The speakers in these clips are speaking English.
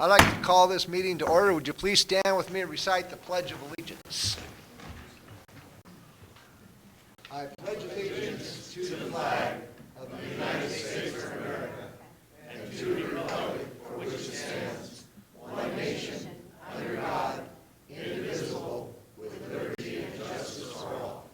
I'd like to call this meeting to order. Would you please stand with me and recite the Pledge of Allegiance? I pledge allegiance to the flag of the United States of America and to the republic for which it stands, one nation, under God, indivisible, with liberty and justice for all.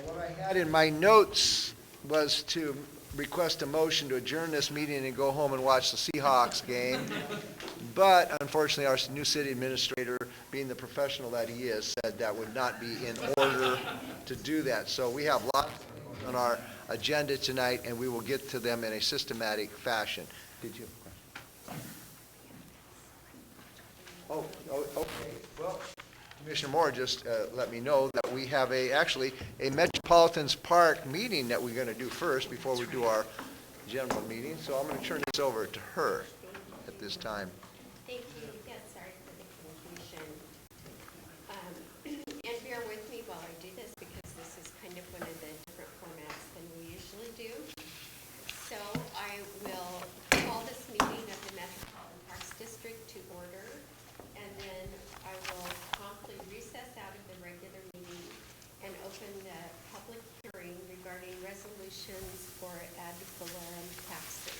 What I had in my notes was to request a motion to adjourn this meeting and go home and watch the Seahawks game. But unfortunately, our new city administrator, being the professional that he is, said that would not be in order to do that. So we have lots on our agenda tonight, and we will get to them in a systematic fashion. Did you? Oh, okay. Well, Commissioner Moore just let me know that we have actually a Metropolitan's Park meeting that we're going to do first before we do our general meeting. So I'm going to turn this over to her at this time. Thank you. Again, sorry for the confusion. And bear with me while I do this because this is kind of one of the different formats than we usually do. So I will call this meeting of the Metropolitan Parks District to order, and then I will promptly recess out of the regular meeting and open the public hearing regarding resolutions for ad valorem taxes.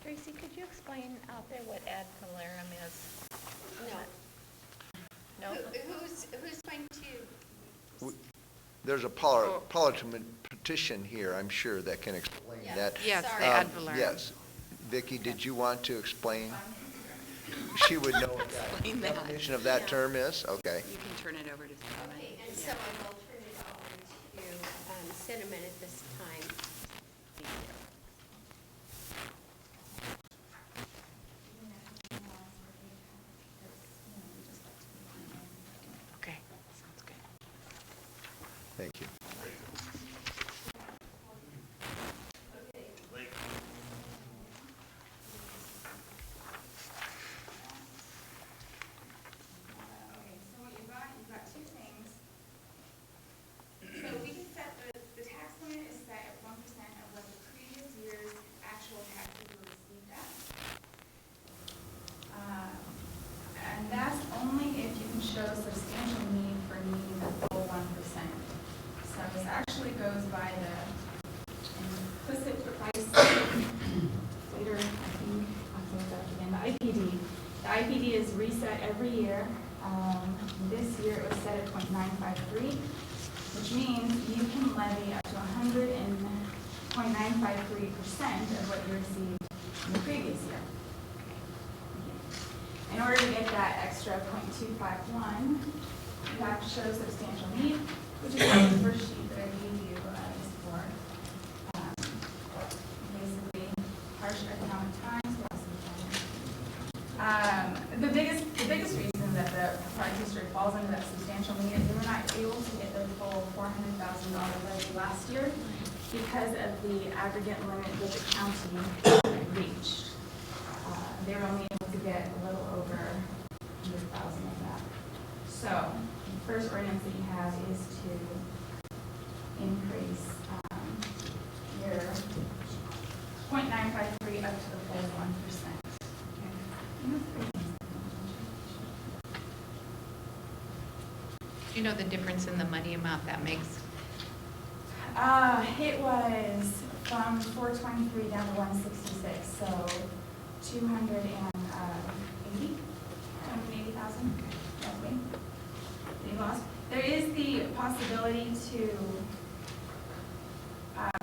Tracy, could you explain out there what ad valorem is? No. No? Who's going to? There's a parliamentary petition here, I'm sure, that can explain that. Yes, Sorry. the ad valorem. Yes. Vicki, did you want to explain? She would know what Explain the that. definition of that term is? Okay. You can turn it over to Donna. Okay, and so I will turn it over to Cinnamon at this time. Okay, sounds good. Thank you. Okay, so what you've got two things. So we can set the tax limit is set at 1% of what the previous year's actual taxes were received at. And that's only if you can show substantial need for meeting the full 1%. So this actually goes by the implicit price later, I think, I'll say that again, the IPD. The IPD is reset every year. This year it was set at 0.953, which means you can levy up to 100.953% of what you received in the previous year. In order to get that extra 0.251, you have to show substantial need, which is what the first sheet that I gave you is for. Basically, harsh economic times, loss of employment. The biggest reason that the park district falls under that substantial need is they were not able to get their full $400,000 levy last year because of the aggregate limit that the county reached. They were only able to get a little over 100,000 of that. So the first ordinance that you have is to increase your 0.953 up to the full 1%. Do you know the difference in the money amount that makes? It was from 423 down to 166, so 280,000 roughly that you lost. There is the possibility to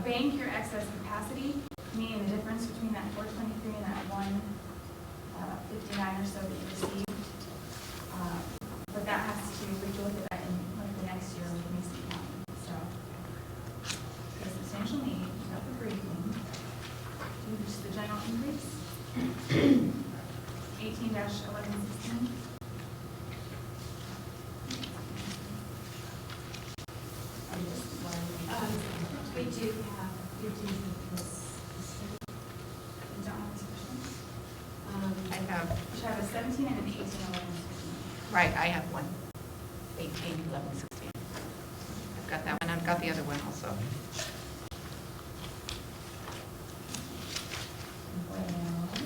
bank your excess capacity, meaning the difference between that 423 and that 159 or so that you received. But that has to, we have to look at that in like the next year with Mason County. So, the substantial need, you got the briefing, just the general increase, 18-1116. We do have, we do this. You don't have this question? I have, You should have a 17 and an 18, 11, 16. right, I have one. 18, 11, 16. I've got that one on I've got the other one also.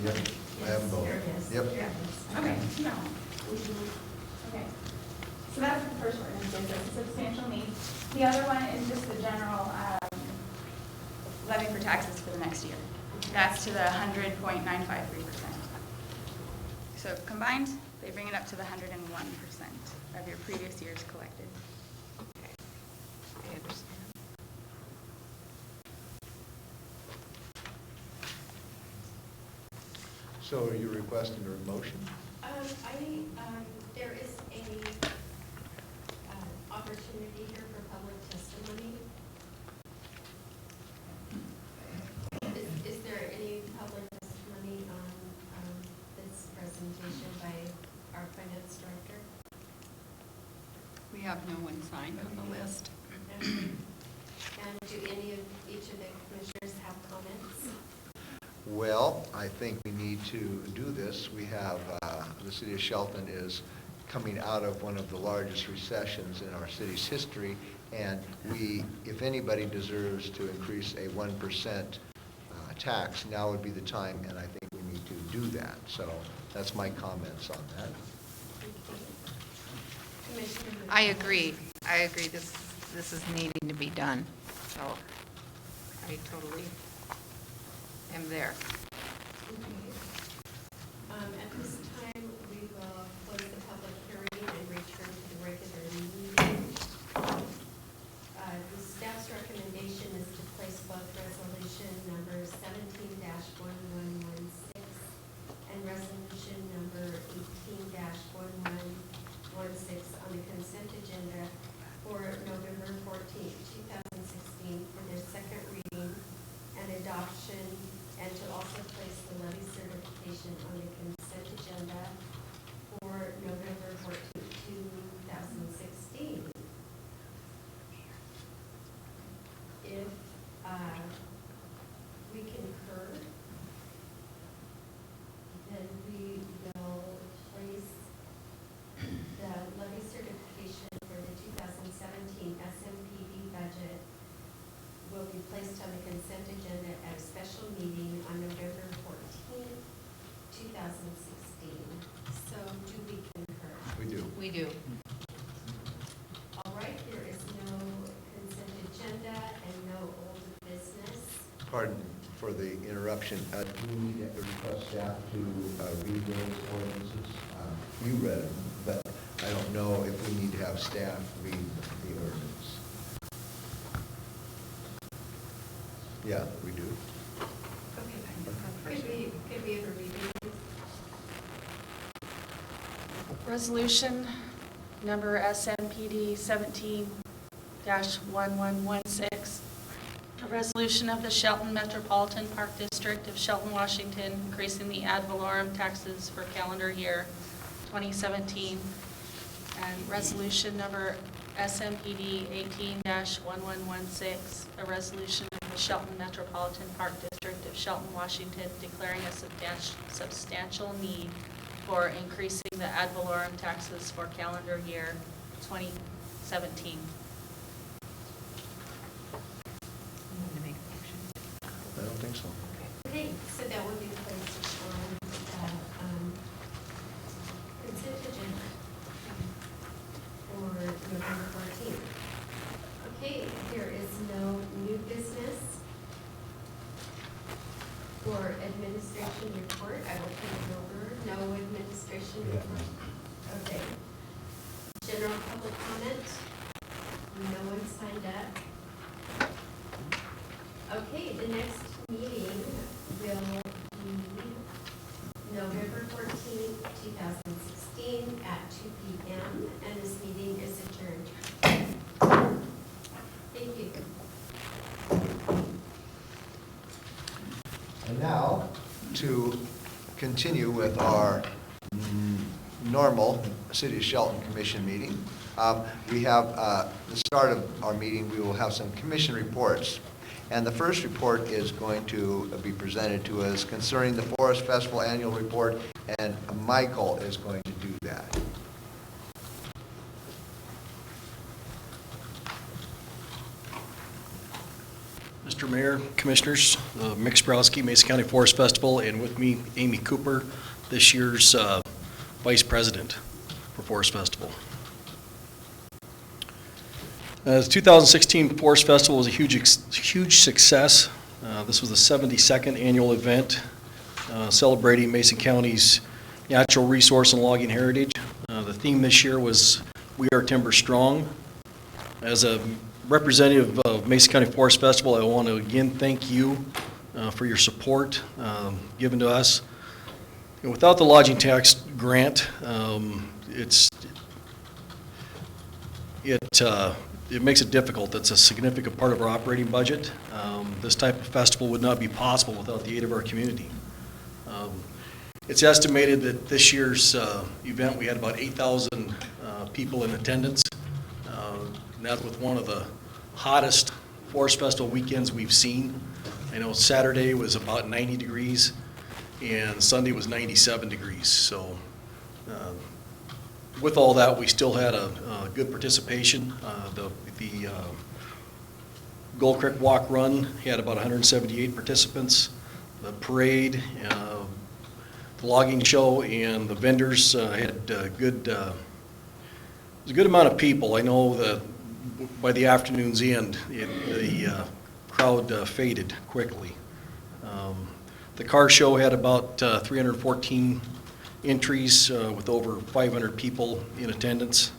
Yep, I have both. Here it is. Yep. Here it is. Okay, no. Okay. So that's the first ordinance, is a substantial need. The other one is just the general levy for taxes for the next year. That's to the 100.953%. So combined, they bring it up to the 101% of your previous year's collected. Okay. I understand. So are you requesting a motion? There is a opportunity here for public testimony. Is there any public testimony on this presentation by our finance director? We have no one signed on the list. And do any of each of the commissioners have comments? Well, I think we need to do this. We have, the city of Shelton is coming out of one of the largest recessions in our city's history, and we, if anybody deserves to increase a 1% tax, now would be the time, and I think we need to do that. So that's my comments on that. Commissioner Wood? I agree. This is needing to be done. So I totally am there. At this time, we will close the public hearing and return to the regular meeting. The staff's recommendation is to place both resolution number 17-1116 and resolution number 18-1116 on the consent agenda for November 14th, 2016 for their second reading and adoption, and to also place the levy certification on the consent agenda for November 14th, 2016. If we concur, then we will place the levy certification for the 2017 SMPD budget will be placed on the consent agenda at a special meeting on November 14th, 2016. So do we concur? We do. We do. All right, there is no consent agenda and no old business. Pardon for the interruption. Do we need to request staff to read those ordinances? You read them, but I don't know if we need to have staff read the ordinance. Yeah, we do. Okay, could we ever read these? Resolution number SMPD 17-1116, a resolution of the Shelton Metropolitan Park District of Shelton, Washington, increasing the ad valorem taxes for calendar year 2017, and resolution number SMPD 18-1116, a resolution of the Shelton Metropolitan Park District of Shelton, Washington, declaring a substantial need for increasing the ad valorem taxes for calendar year 2017. I don't think so. Okay, so that will be placed on the consent agenda for November 14th. Okay, there is no new business. For administration report, I will turn it over. No administration report. Okay. General public comment? No one signed up. Okay, the next meeting will be November 14th, 2016 at 2 p.m. and this meeting is adjourned. Thank you. And now, to continue with our normal City of Shelton Commission meeting, we have, the start of our meeting, we will have some commission reports. And the first report is going to be presented to us concerning the Forest Festival Annual Report, and Michael is going to do that. Mr. Mayor, Commissioners, Mick Sprowski, Mason County Forest Festival, and with me, Amy Cooper, this year's Vice President for Forest Festival. The 2016 Forest Festival was a huge success. This was the 72nd annual event celebrating Mason County's natural resource and logging heritage. The theme this year was We Are Timber Strong. As a representative of Mason County Forest Festival, I want to again thank you for your support given to us. And without the lodging tax grant, it makes it difficult. It's a significant part of our operating budget. This type of festival would not be possible without the aid of our community. It's estimated that this year's event, we had about 8,000 people in attendance. And that's with one of the hottest Forest Festival weekends we've seen. I know Saturday was about 90 degrees and Sunday was 97 degrees. So with all that, we still had a good participation. The Gold Creek Walk Run had about 178 participants. The parade, the logging show, and the vendors had it was a good amount of people. I know that by the afternoon's end, the crowd faded quickly. The car show had about 314 entries with over 500 people in attendance.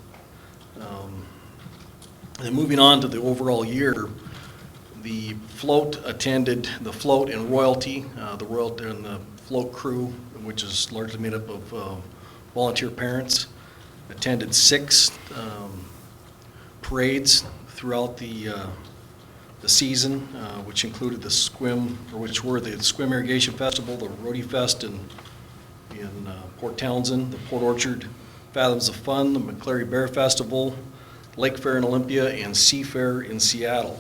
And moving on to the overall year, the float attended, the float and royalty, the royalty and the float crew, which is largely made up of volunteer parents, attended 6 parades throughout the season, which included the which were the Swim Irrigation Festival, the Roadie Fest in Port Townsend, the Port Orchard Fathoms of Fun, the McClary Bear Festival, Lake Fair in Olympia, and Sea Fair in Seattle.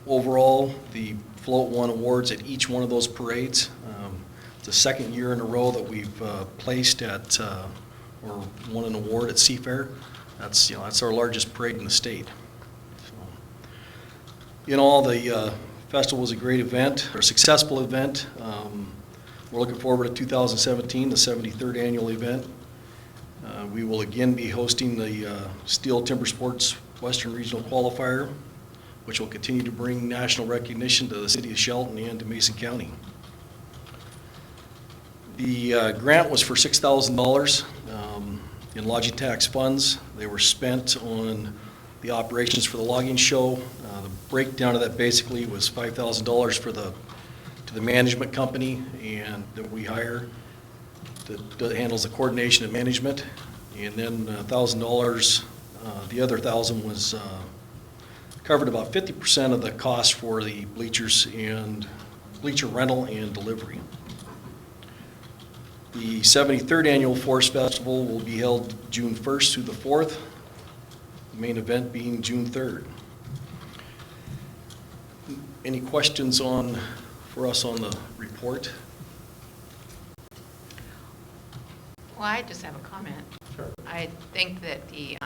Overall, the float won awards at each one of those parades. It's the second year in a row that we've placed at or won an award at Sea Fair. That's our largest parade in the state. So, in all, the festival was a great event, or a successful event. We're looking forward to 2017, the 73rd annual event. We will again be hosting the Steel Timber Sports Western Regional Qualifier, which will continue to bring national recognition to the city of Shelton and to Mason County. The grant was for $6,000 in lodging tax funds. They were spent on the operations for the logging show. The breakdown of that basically was $5,000 to the management company and that we hire that handles the coordination and management, and then $1,000. The other $1,000 was covered about 50% of the cost for the bleachers and bleacher rental and delivery. The 73rd Annual Forest Festival will be held June 1st through the 4th, the main event being June 3rd. Any questions for us on the report? Well, I just have a comment. Sure. I think that the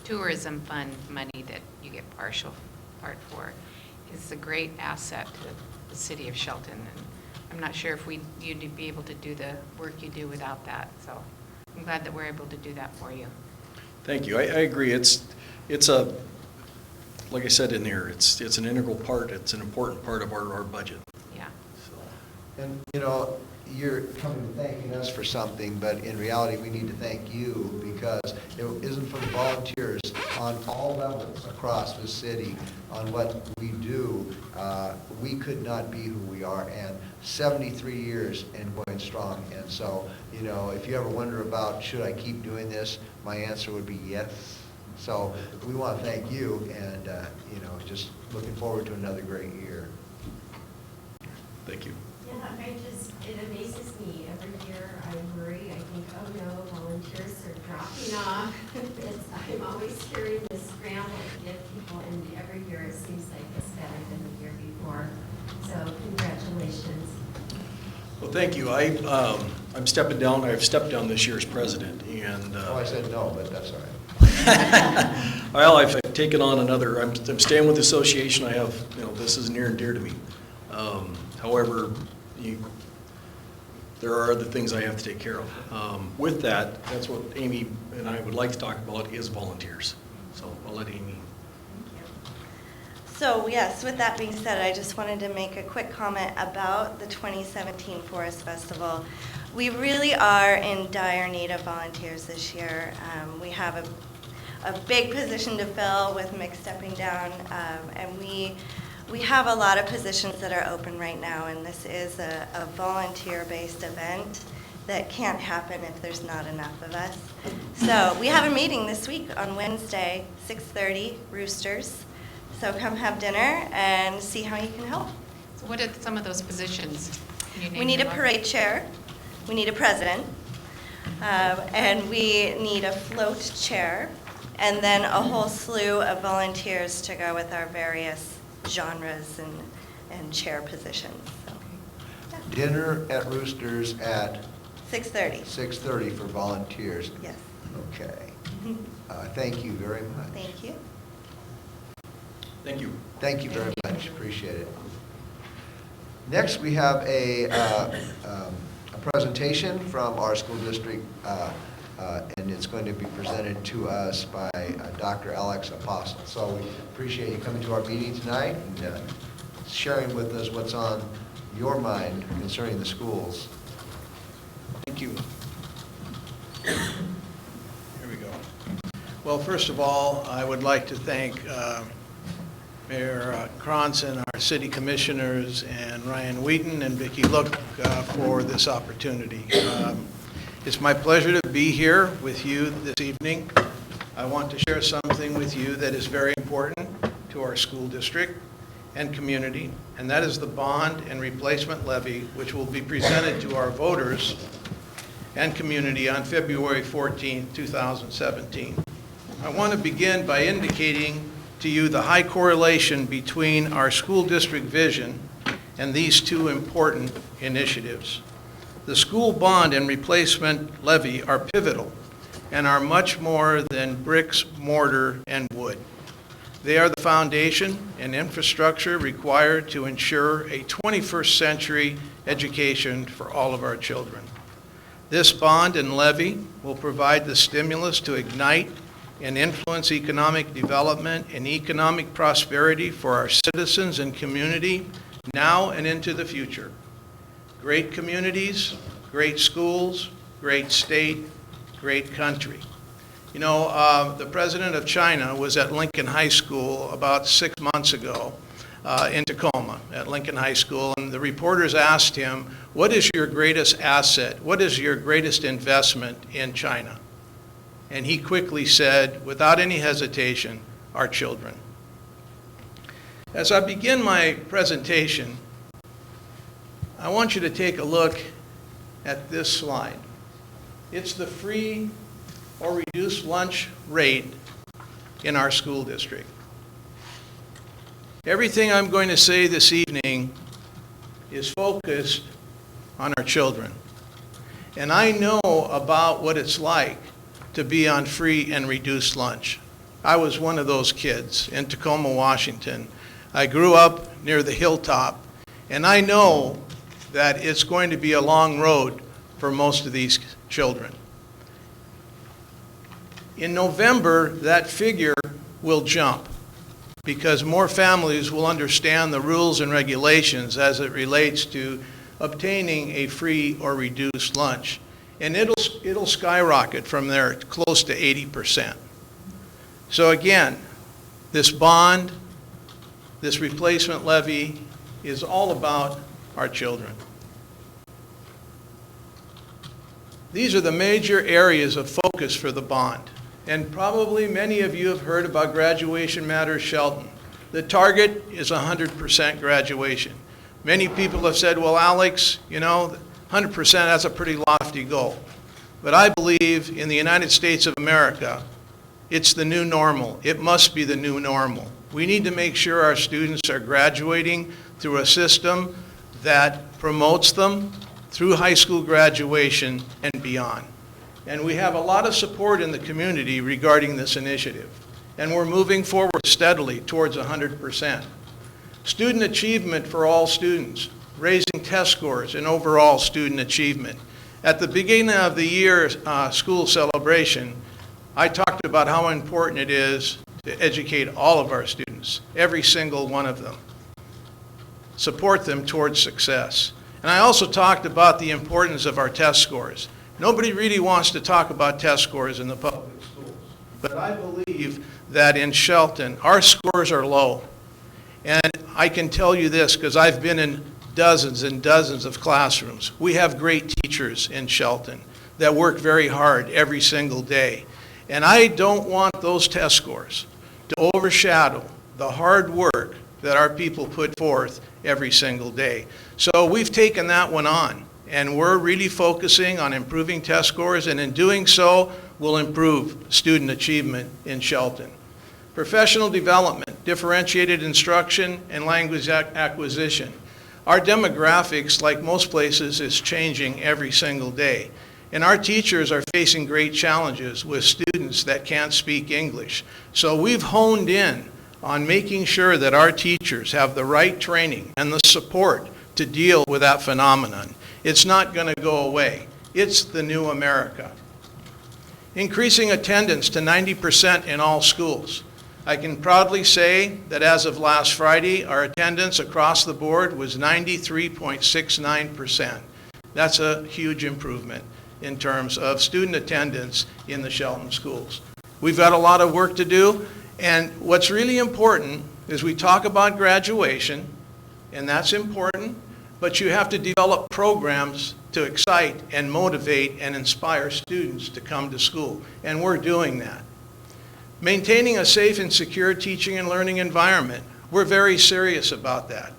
tourism fund money that you get part for is a great asset to the city of Shelton. And I'm not sure if you'd be able to do the work you do without that. So I'm glad that we're able to do that for you. Thank you. I agree. It's like I said in here, it's an integral part. It's an important part of our budget. Yeah. So. And, you're coming to thanking us for something, but in reality, we need to thank you because it isn't for the volunteers on all levels across the city on what we do. We could not be who we are, and 73 years and going strong. And so, if you ever wonder about should I keep doing this, my answer would be yes. So we want to thank you, and just looking forward to another great year. Thank you. Yeah, it amazes me. Every year I worry, I think, oh no, volunteers are dropping off. I'm always hearing this scramble to get people, and every year it seems like it's better than the year before. So congratulations. Well, thank you. I'm stepping down. I've stepped down this year as president, and I said no, but that's all right. Well, I've taken on another, I'm staying with the association, I have, this is near and dear to me. However, there are other things I have to take care of. With that, that's what Amy and I would like to talk about is volunteers. So I'll let Amy. So yes, with that being said, I just wanted to make a quick comment about the 2017 Forest Festival. We really are in dire need of volunteers this year. We have a big position to fill with Mick stepping down, and we have a lot of positions that are open right now, and this is a volunteer-based event that can't happen if there's not enough of us. So we have a meeting this week on Wednesday, 6:30, Roosters. So come have dinner and see how you can help. So what are some of those positions? Can you name We need a them all? parade chair, we need a president, and we need a float chair, and then a whole slew of volunteers to go with our various genres and chair positions. So, yeah. Dinner at Roosters at 6:30, 6:30 for volunteers. yes. Okay. Thank you very much. Thank you. Thank you. Thank you very much, appreciate it. Next, we have a presentation from our school district, and it's going to be presented to us by Dr. Alex Apostle. So we appreciate you coming to our meeting tonight and sharing with us what's on your mind concerning the schools. Thank you. Here we go. Well, first of all, I would like to thank Mayor Cronson, our city commissioners, and Ryan Wheaton and Vicki Look for this opportunity. It's my pleasure to be here with you this evening. I want to share something with you that is very important to our school district and community, and that is the bond and replacement levy, which will be presented to our voters and community on February 14, 2017. I want to begin by indicating to you the high correlation between our school district vision and these two important initiatives. The school bond and replacement levy are pivotal and are much more than bricks, mortar, and wood. They are the foundation and infrastructure required to ensure a 21st century education for all of our children. This bond and levy will provide the stimulus to ignite and influence economic development and economic prosperity for our citizens and community now and into the future. Great communities, great schools, great state, great country. You know, the president of China was at Lincoln High School about 6 months ago in Tacoma at Lincoln High School, and the reporters asked him, what is your greatest asset? What is your greatest investment in China? And he quickly said, without any hesitation, our children. As I begin my presentation, I want you to take a look at this slide. It's the free or reduced lunch rate in our school district. Everything I'm going to say this evening is focused on our children. And I know about what it's like to be on free and reduced lunch. I was one of those kids in Tacoma, Washington. I grew up near the hilltop, and I know that it's going to be a long road for most of these children. In November, that figure will jump because more families will understand the rules and regulations as it relates to obtaining a free or reduced lunch. And it'll skyrocket from there close to 80%. So again, this bond, this replacement levy is all about our children. These are the major areas of focus for the bond. And probably many of you have heard about Graduation Matters Shelton. The target is 100% graduation. Many people have said, well, Alex, you know, 100%, that's a pretty lofty goal. But I believe in the United States of America, it's the new normal. It must be the new normal. We need to make sure our students are graduating through a system that promotes them through high school graduation and beyond. And we have a lot of support in the community regarding this initiative. and we're moving forward steadily towards 100%. Student achievement for all students, raising test scores and overall student achievement. At the beginning of the year school celebration, I talked about how important it is to educate all of our students, every single one of them. Support them towards success. And I also talked about the importance of our test scores. Nobody really wants to talk about test scores in the public schools. But I believe that in Shelton, our scores are low. And I can tell you this because I've been in dozens and dozens of classrooms. We have great teachers in Shelton that work very hard every single day. And I don't want those test scores to overshadow the hard work that our people put forth every single day. So we've taken that one on, and we're really focusing on improving test scores, and in doing so, we'll improve student achievement in Shelton. Professional development, differentiated instruction, and language acquisition. Our demographics, like most places, is changing every single day. And our teachers are facing great challenges with students that can't speak English. So we've honed in on making sure that our teachers have the right training and the support to deal with that phenomenon. It's not going to go away. It's the new America. Increasing attendance to 90% in all schools. I can proudly say that as of last Friday, our attendance across the board was 93.69%. That's a huge improvement in terms of student attendance in the Shelton schools. We've got a lot of work to do, and what's really important is we talk about graduation, and that's important, but you have to develop programs to excite and motivate and inspire students to come to school, and we're doing that. Maintaining a safe and secure teaching and learning environment. We're very serious about that.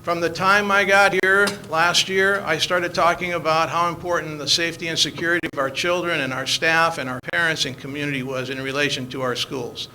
From the time I got here last year, I started talking about how important the safety and security of our children and our staff and our parents and community was in relation to our schools.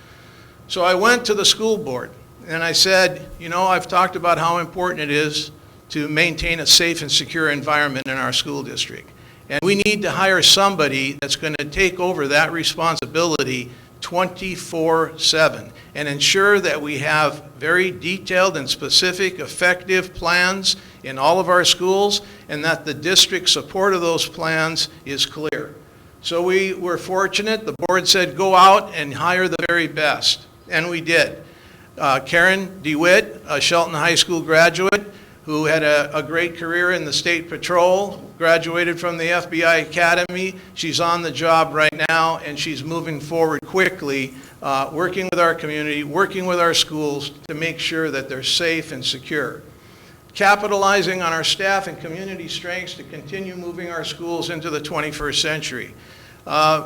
So I went to the school board and I said, you know, I've talked about how important it is to maintain a safe and secure environment in our school district. And we need to hire somebody that's going to take over that responsibility 24/7 and ensure that we have very detailed and specific, effective plans in all of our schools, and that the district support of those plans is clear. So we were fortunate. The board said go out and hire the very best, and we did. Karen DeWitt, a Shelton High School graduate who had a great career in the State Patrol, graduated from the FBI Academy. She's on the job right now, and she's moving forward quickly, working with our community, working with our schools to make sure that they're safe and secure. Capitalizing on our staff and community strengths to continue moving our schools into the 21st century.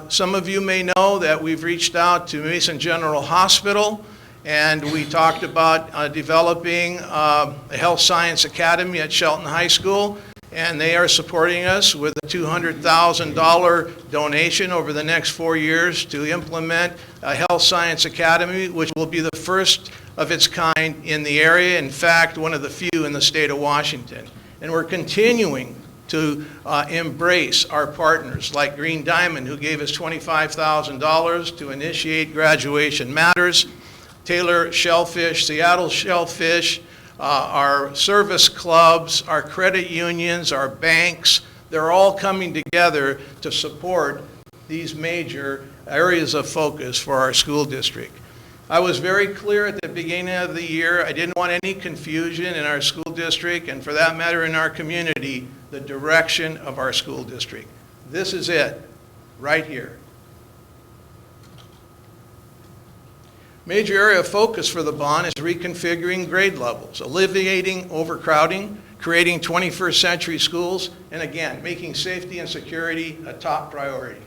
Some of you may know that we've reached out to Mason General Hospital, and we talked about developing a health science academy at Shelton High School, and they are supporting us with a $200,000 donation over the next 4 years to implement a health science academy, which will be the first of its kind in the area, in fact, one of the few in the state of Washington. And we're continuing to embrace our partners like Green Diamond, who gave us $25,000 to initiate Graduation Matters, Taylor Shellfish, Seattle Shellfish, our service clubs, our credit unions, our banks, they're all coming together to support these major areas of focus for our school district. I was very clear at the beginning of the year. I didn't want any confusion in our school district, and for that matter in our community, the direction of our school district. This is it, right here. Major area of focus for the bond is reconfiguring grade levels, alleviating overcrowding, creating 21st century schools, and again, making safety and security a top priority.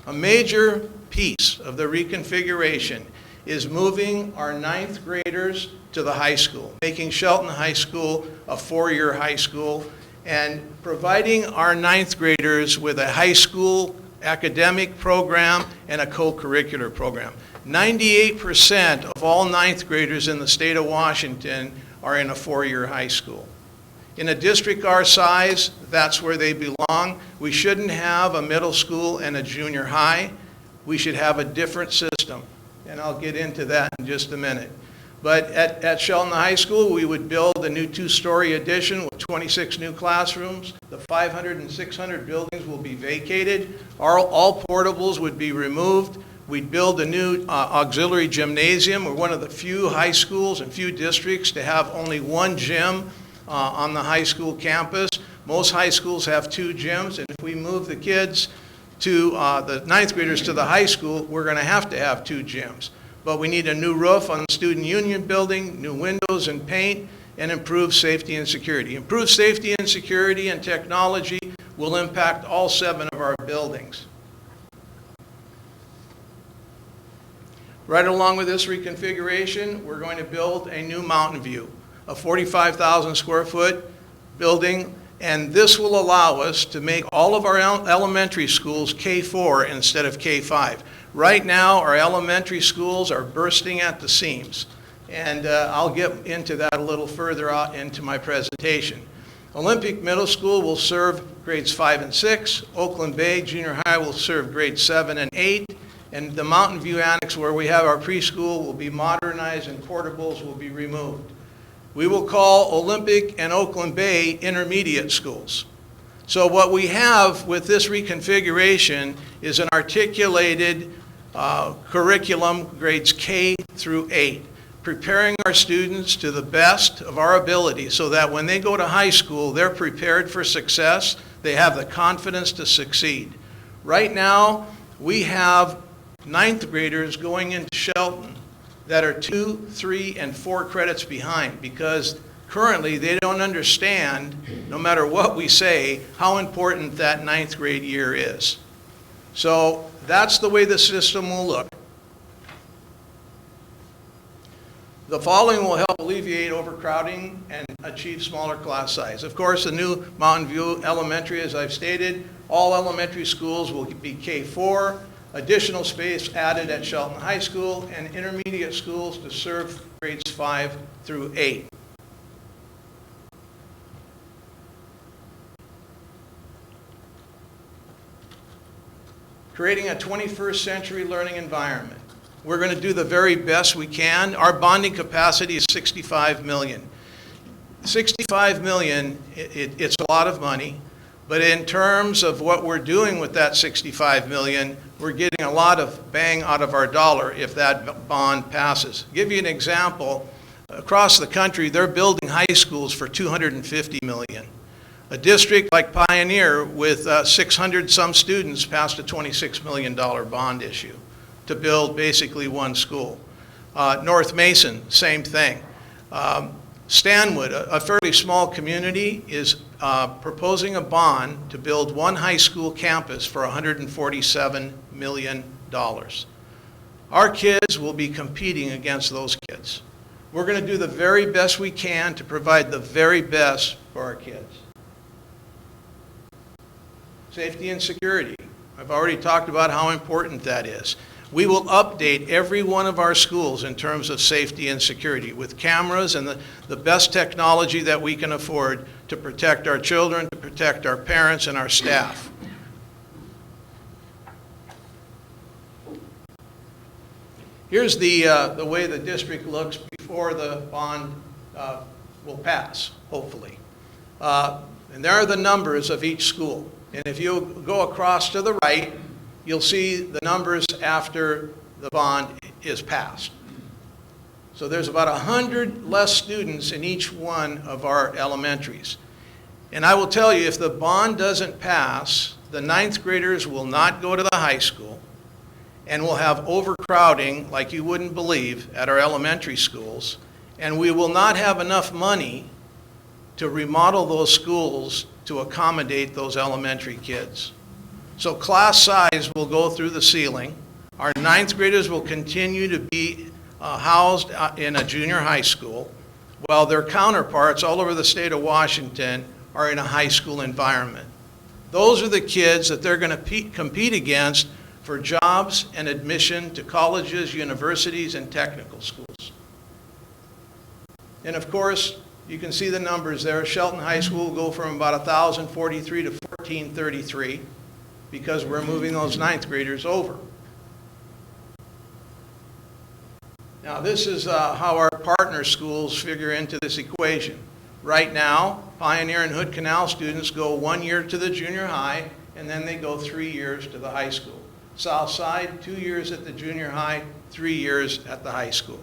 A major piece of the reconfiguration is moving our 9th graders to the high school, making Shelton High School a 4-year high school, and providing our 9th graders with a high school academic program and a co-curricular program. 98% of all 9th graders in the state of Washington are in a 4-year high school. In a district our size, that's where they belong. We shouldn't have a middle school and a junior high. we should have a different system. And I'll get into that in just a minute. But at Shelton High School, we would build a new 2-story addition with 26 new classrooms. The 500 and 600 buildings will be vacated. All portables would be removed. We'd build a new auxiliary gymnasium. We're one of the few high schools and few districts to have only one gym on the high school campus. Most high schools have 2 gyms, and if we move the kids to the 9th graders to the high school, we're going to have 2 gyms. But we need a new roof on the student union building, new windows and paint, and improved safety and security. Improved safety and security and technology will impact all 7 of our buildings. Right along with this reconfiguration, we're going to build a new Mountain View, a 45,000 square foot building, and this will allow us to make all of our elementary schools K4 instead of K5. Right now, our elementary schools are bursting at the seams, and I'll get into that a little further out into my presentation. Olympic Middle School will serve grades 5 and 6. Oakland Bay Junior High will serve grades 7 and 8. And the Mountain View Annex, where we have our preschool, will be modernized and portables will be removed. We will call Olympic and Oakland Bay intermediate schools. So what we have with this reconfiguration is an articulated curriculum, grades K through 8, preparing our students to the best of our ability so that when they go to high school, they're prepared for success, they have the confidence to succeed. Right now, we have 9th graders going into Shelton that are 2, 3, and 4 credits behind because currently they don't understand, no matter what we say, how important that 9th grade year is. So that's the way the system will look. The following will help alleviate overcrowding and achieve smaller class size. Of course, the new Mountain View Elementary, as I've stated, all elementary schools will be K4, additional space added at Shelton High School, and intermediate schools to serve grades 5 through 8. Creating a 21st century learning environment. We're going to do the very best we can. Our bonding capacity is $65 million. $65 million, it's a lot of money, but in terms of what we're doing with that $65 million, we're getting a lot of bang out of our dollar if that bond passes. Give you an example, across the country, they're building high schools for $250 million. A district like Pioneer with 600 some students passed a $26 million bond issue to build basically one school. North Mason, same thing. Stanwood, a fairly small community, is proposing a bond to build one high school campus for $147 million. Our kids will be competing against those kids. We're going to do the very best we can to provide the very best for our kids. Safety and security. I've already talked about how important that is. We will update every one of our schools in terms of safety and security with cameras and the best technology that we can afford to protect our children, to protect our parents and our staff. Here's the way the district looks before the bond will pass, hopefully. And there are the numbers of each school. And if you go across to the right, you'll see the numbers after the bond is passed. So there's about 100 less students in each one of our elementaries. And I will tell you, if the bond doesn't pass, the 9th graders will not go to the high school, and we'll have overcrowding like you wouldn't believe at our elementary schools, and we will not have enough money to remodel those schools to accommodate those elementary kids. So class size will go through the ceiling. Our 9th graders will continue to be housed in a junior high school, while their counterparts all over the state of Washington are in a high school environment. Those are the kids that they're going to compete against for jobs and admission to colleges, universities, and technical schools. And of course, you can see the numbers there. Shelton High School will go from about 1,043 to 1,433 because we're moving those 9th graders over. Now, this is how our partner schools figure into this equation. Right now, Pioneer and Hood Canal students go 1 year to the junior high, and then they go 3 years to the high school. Southside, 2 years at the junior high, 3 years at the high school.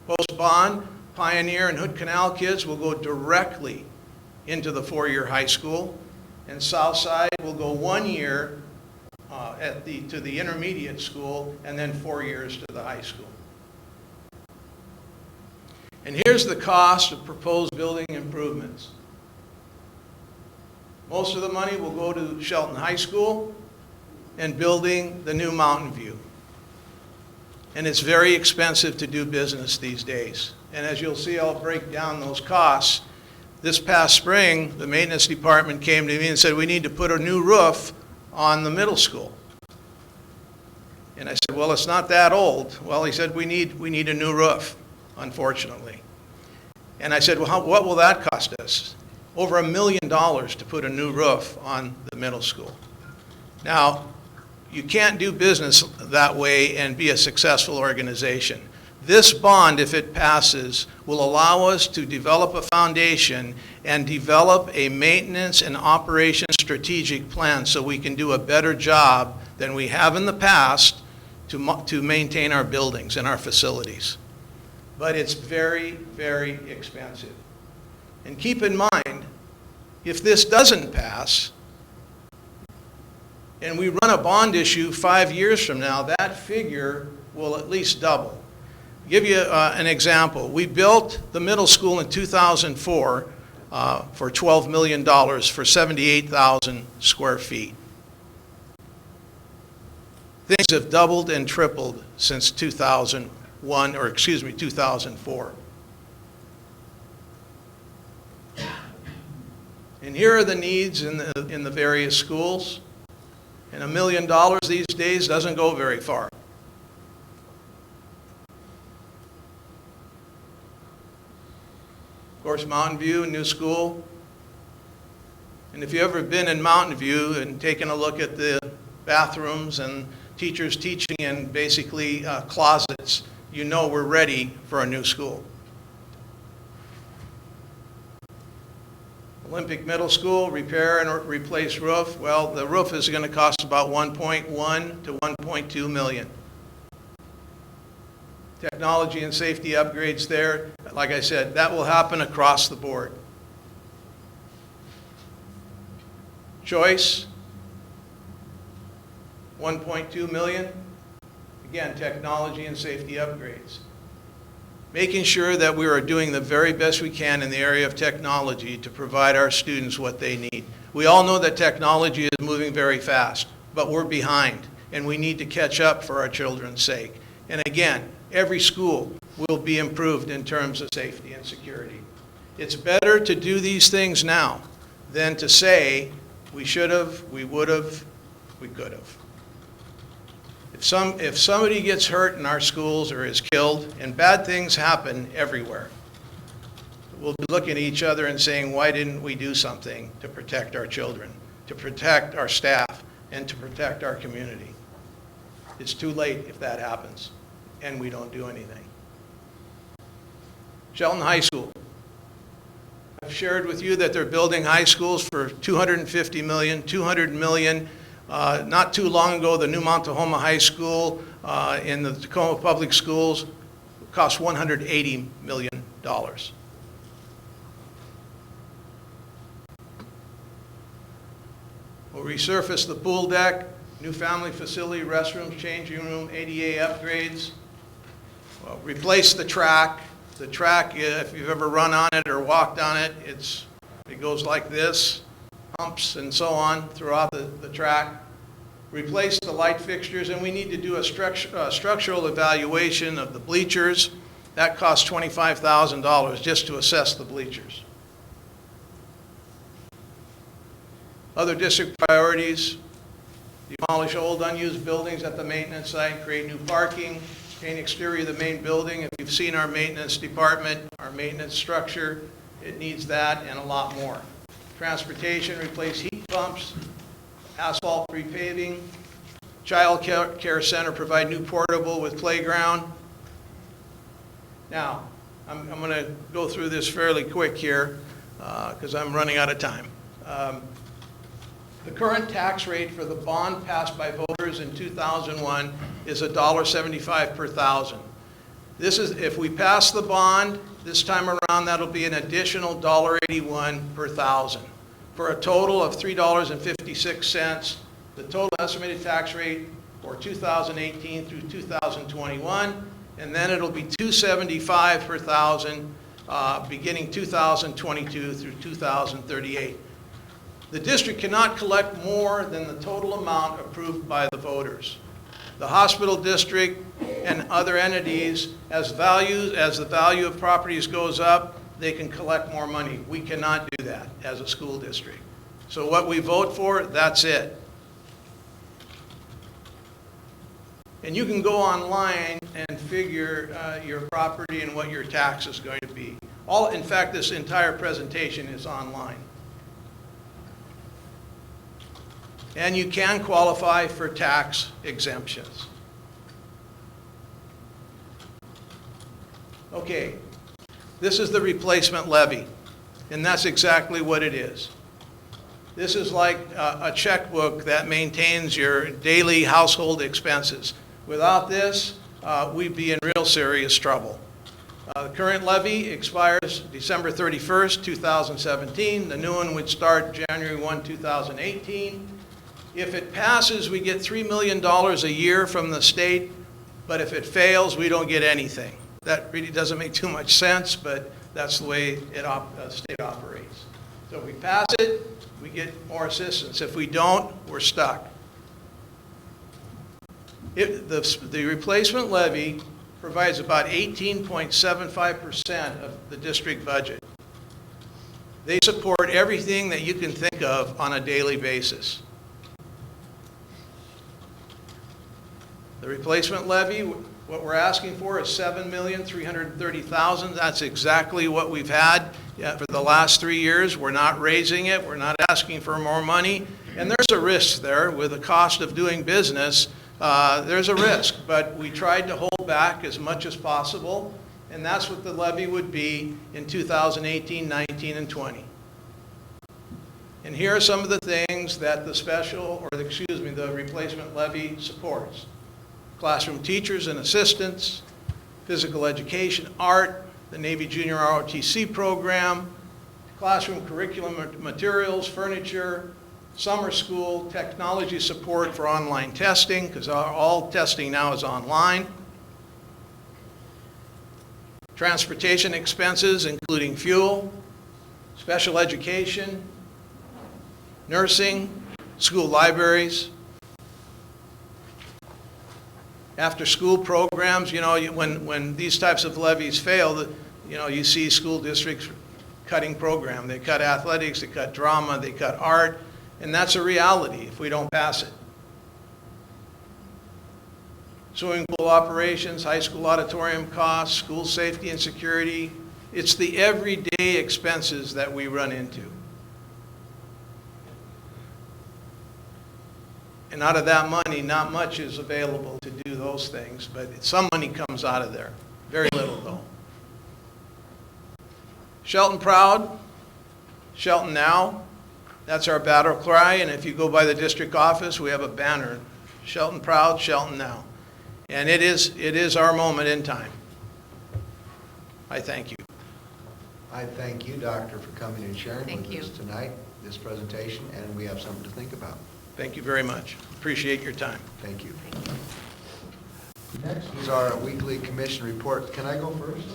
Post-bond, Pioneer and Hood Canal kids will go directly into the 4-year high school, and Southside will go 1 year to the intermediate school, and then 4 years to the high school. And here's the cost of proposed building improvements. Most of the money will go to Shelton High School and building the new Mountain View. And it's very expensive to do business these days. And as you'll see, I'll break down those costs. This past spring, the maintenance department came to me and said, we need to put a new roof on the middle school. And I said, well, it's not that old. Well, he said, we need a new roof, unfortunately. And I said, well, what will that cost us? Over $1 million to put a new roof on the middle school. Now, you can't do business that way and be a successful organization. This bond, if it passes, will allow us to develop a foundation and develop a maintenance and operation strategic plan so we can do a better job than we have in the past to maintain our buildings and our facilities. But it's very, very expensive. And keep in mind, if this doesn't pass, and we run a bond issue 5 years from now, that figure will at least double. I'll give you an example. We built the middle school in 2004 for $12 million for 78,000 square feet. Things have doubled and tripled since 2004. And here are the needs in the various schools. And $1 million these days doesn't go very far. Of course, Mountain View, new school. And if you've ever been in Mountain View and taken a look at the bathrooms and teachers teaching in basically closets, you know we're ready for a new school. Olympic Middle School, repair and replace roof. Well, the roof is going to cost about $1.1 to $1.2 million. Technology and safety upgrades there. Like I said, that will happen across the board. Choice, $1.2 million. Again, technology and safety upgrades. Making sure that we are doing the very best we can in the area of technology to provide our students what they need. We all know that technology is moving very fast, but we're behind, and we need to catch up for our children's sake. And again, every school will be improved in terms of safety and security. It's better to do these things now than to say, we should have, we would have, we could have. If somebody gets hurt in our schools or is killed, and bad things happen everywhere, we'll be looking at each other and saying, why didn't we do something to protect our children, to protect our staff, and to protect our community? It's too late if that happens, and we don't do anything. Shelton High School. I've shared with you that they're building high schools for $250 million, $200 million. Not too long ago, the new Mount Tahoma High School in the Tacoma Public Schools cost $180 million. We'll resurface the pool deck, new family facility, restrooms, changing room, ADA upgrades. We'll replace the track. The track, if you've ever run on it or walked on it, it goes like this, humps and so on throughout the track. Replace the light fixtures, and we need to do a structural evaluation of the bleachers. That costs $25,000 just to assess the bleachers. Other district priorities: demolish old unused buildings at the maintenance site, create new parking, paint exterior of the main building. If you've seen our maintenance department, our maintenance structure, it needs that and a lot more. Transportation, replace heat pumps, asphalt repaving, Child Care Center, provide new portable with playground. Now, I'm going to go through this fairly quick here because I'm running out of time. The current tax rate for the bond passed by voters in 2001 is $1.75 per thousand. This is, if we pass the bond this time around, that'll be an additional $1.81 per thousand, for a total of $3.56. The total estimated tax rate for 2018 through 2021, and then it'll be $2.75 per thousand beginning 2022 through 2038. The district cannot collect more than the total amount approved by the voters. The hospital district and other entities, as the value of properties goes up, they can collect more money. We cannot do that as a school district. So what we vote for, that's it. And you can go online and figure your property and what your tax is going to be. In fact, this entire presentation is online. And you can qualify for tax exemptions. Okay, this is the replacement levy, and that's exactly what it is. This is like a checkbook that maintains your daily household expenses. Without this, we'd be in real serious trouble. The current levy expires December 31st, 2017. The new one would start January 1, 2018. If it passes, we get $3 million a year from the state, but if it fails, we don't get anything. That really doesn't make too much sense, but that's the way state operates. So if we pass it, we get more assistance. If we don't, we're stuck. The replacement levy provides about 18.75% of the district budget. They support everything that you can think of on a daily basis. The replacement levy, what we're asking for is $7,330,000. That's exactly what we've had for the last 3 years. We're not raising it. We're not asking for more money. And there's a risk there with the cost of doing business. There's a risk, but we tried to hold back as much as possible, and that's what the levy would be in 2018, 19, and 20. And here are some of the things that the replacement levy supports. Classroom teachers and assistants, physical education, art, the Navy Junior ROTC program, classroom curriculum materials, furniture, summer school, technology support for online testing, because all testing now is online. Transportation expenses, including fuel, special education, nursing, school libraries, after-school programs. You know, when these types of levies fail, you see school districts cutting program. They cut athletics, they cut drama, they cut art, and that's a reality if we don't pass it. Swimming pool operations, high school auditorium costs, school safety and security. It's the everyday expenses that we run into. And out of that money, not much is available to do those things, but some money comes out of there. Very little, though. Shelton Proud, Shelton Now. That's our battle cry, and if you go by the district office, we have a banner, Shelton Proud, Shelton Now. And it is our moment in time. I thank you. I thank you, Doctor, for coming and sharing Thank with us tonight, this presentation, and we have something to think about. Thank you very much. Appreciate your time. Thank you. Next is our weekly commission report. Can I go first?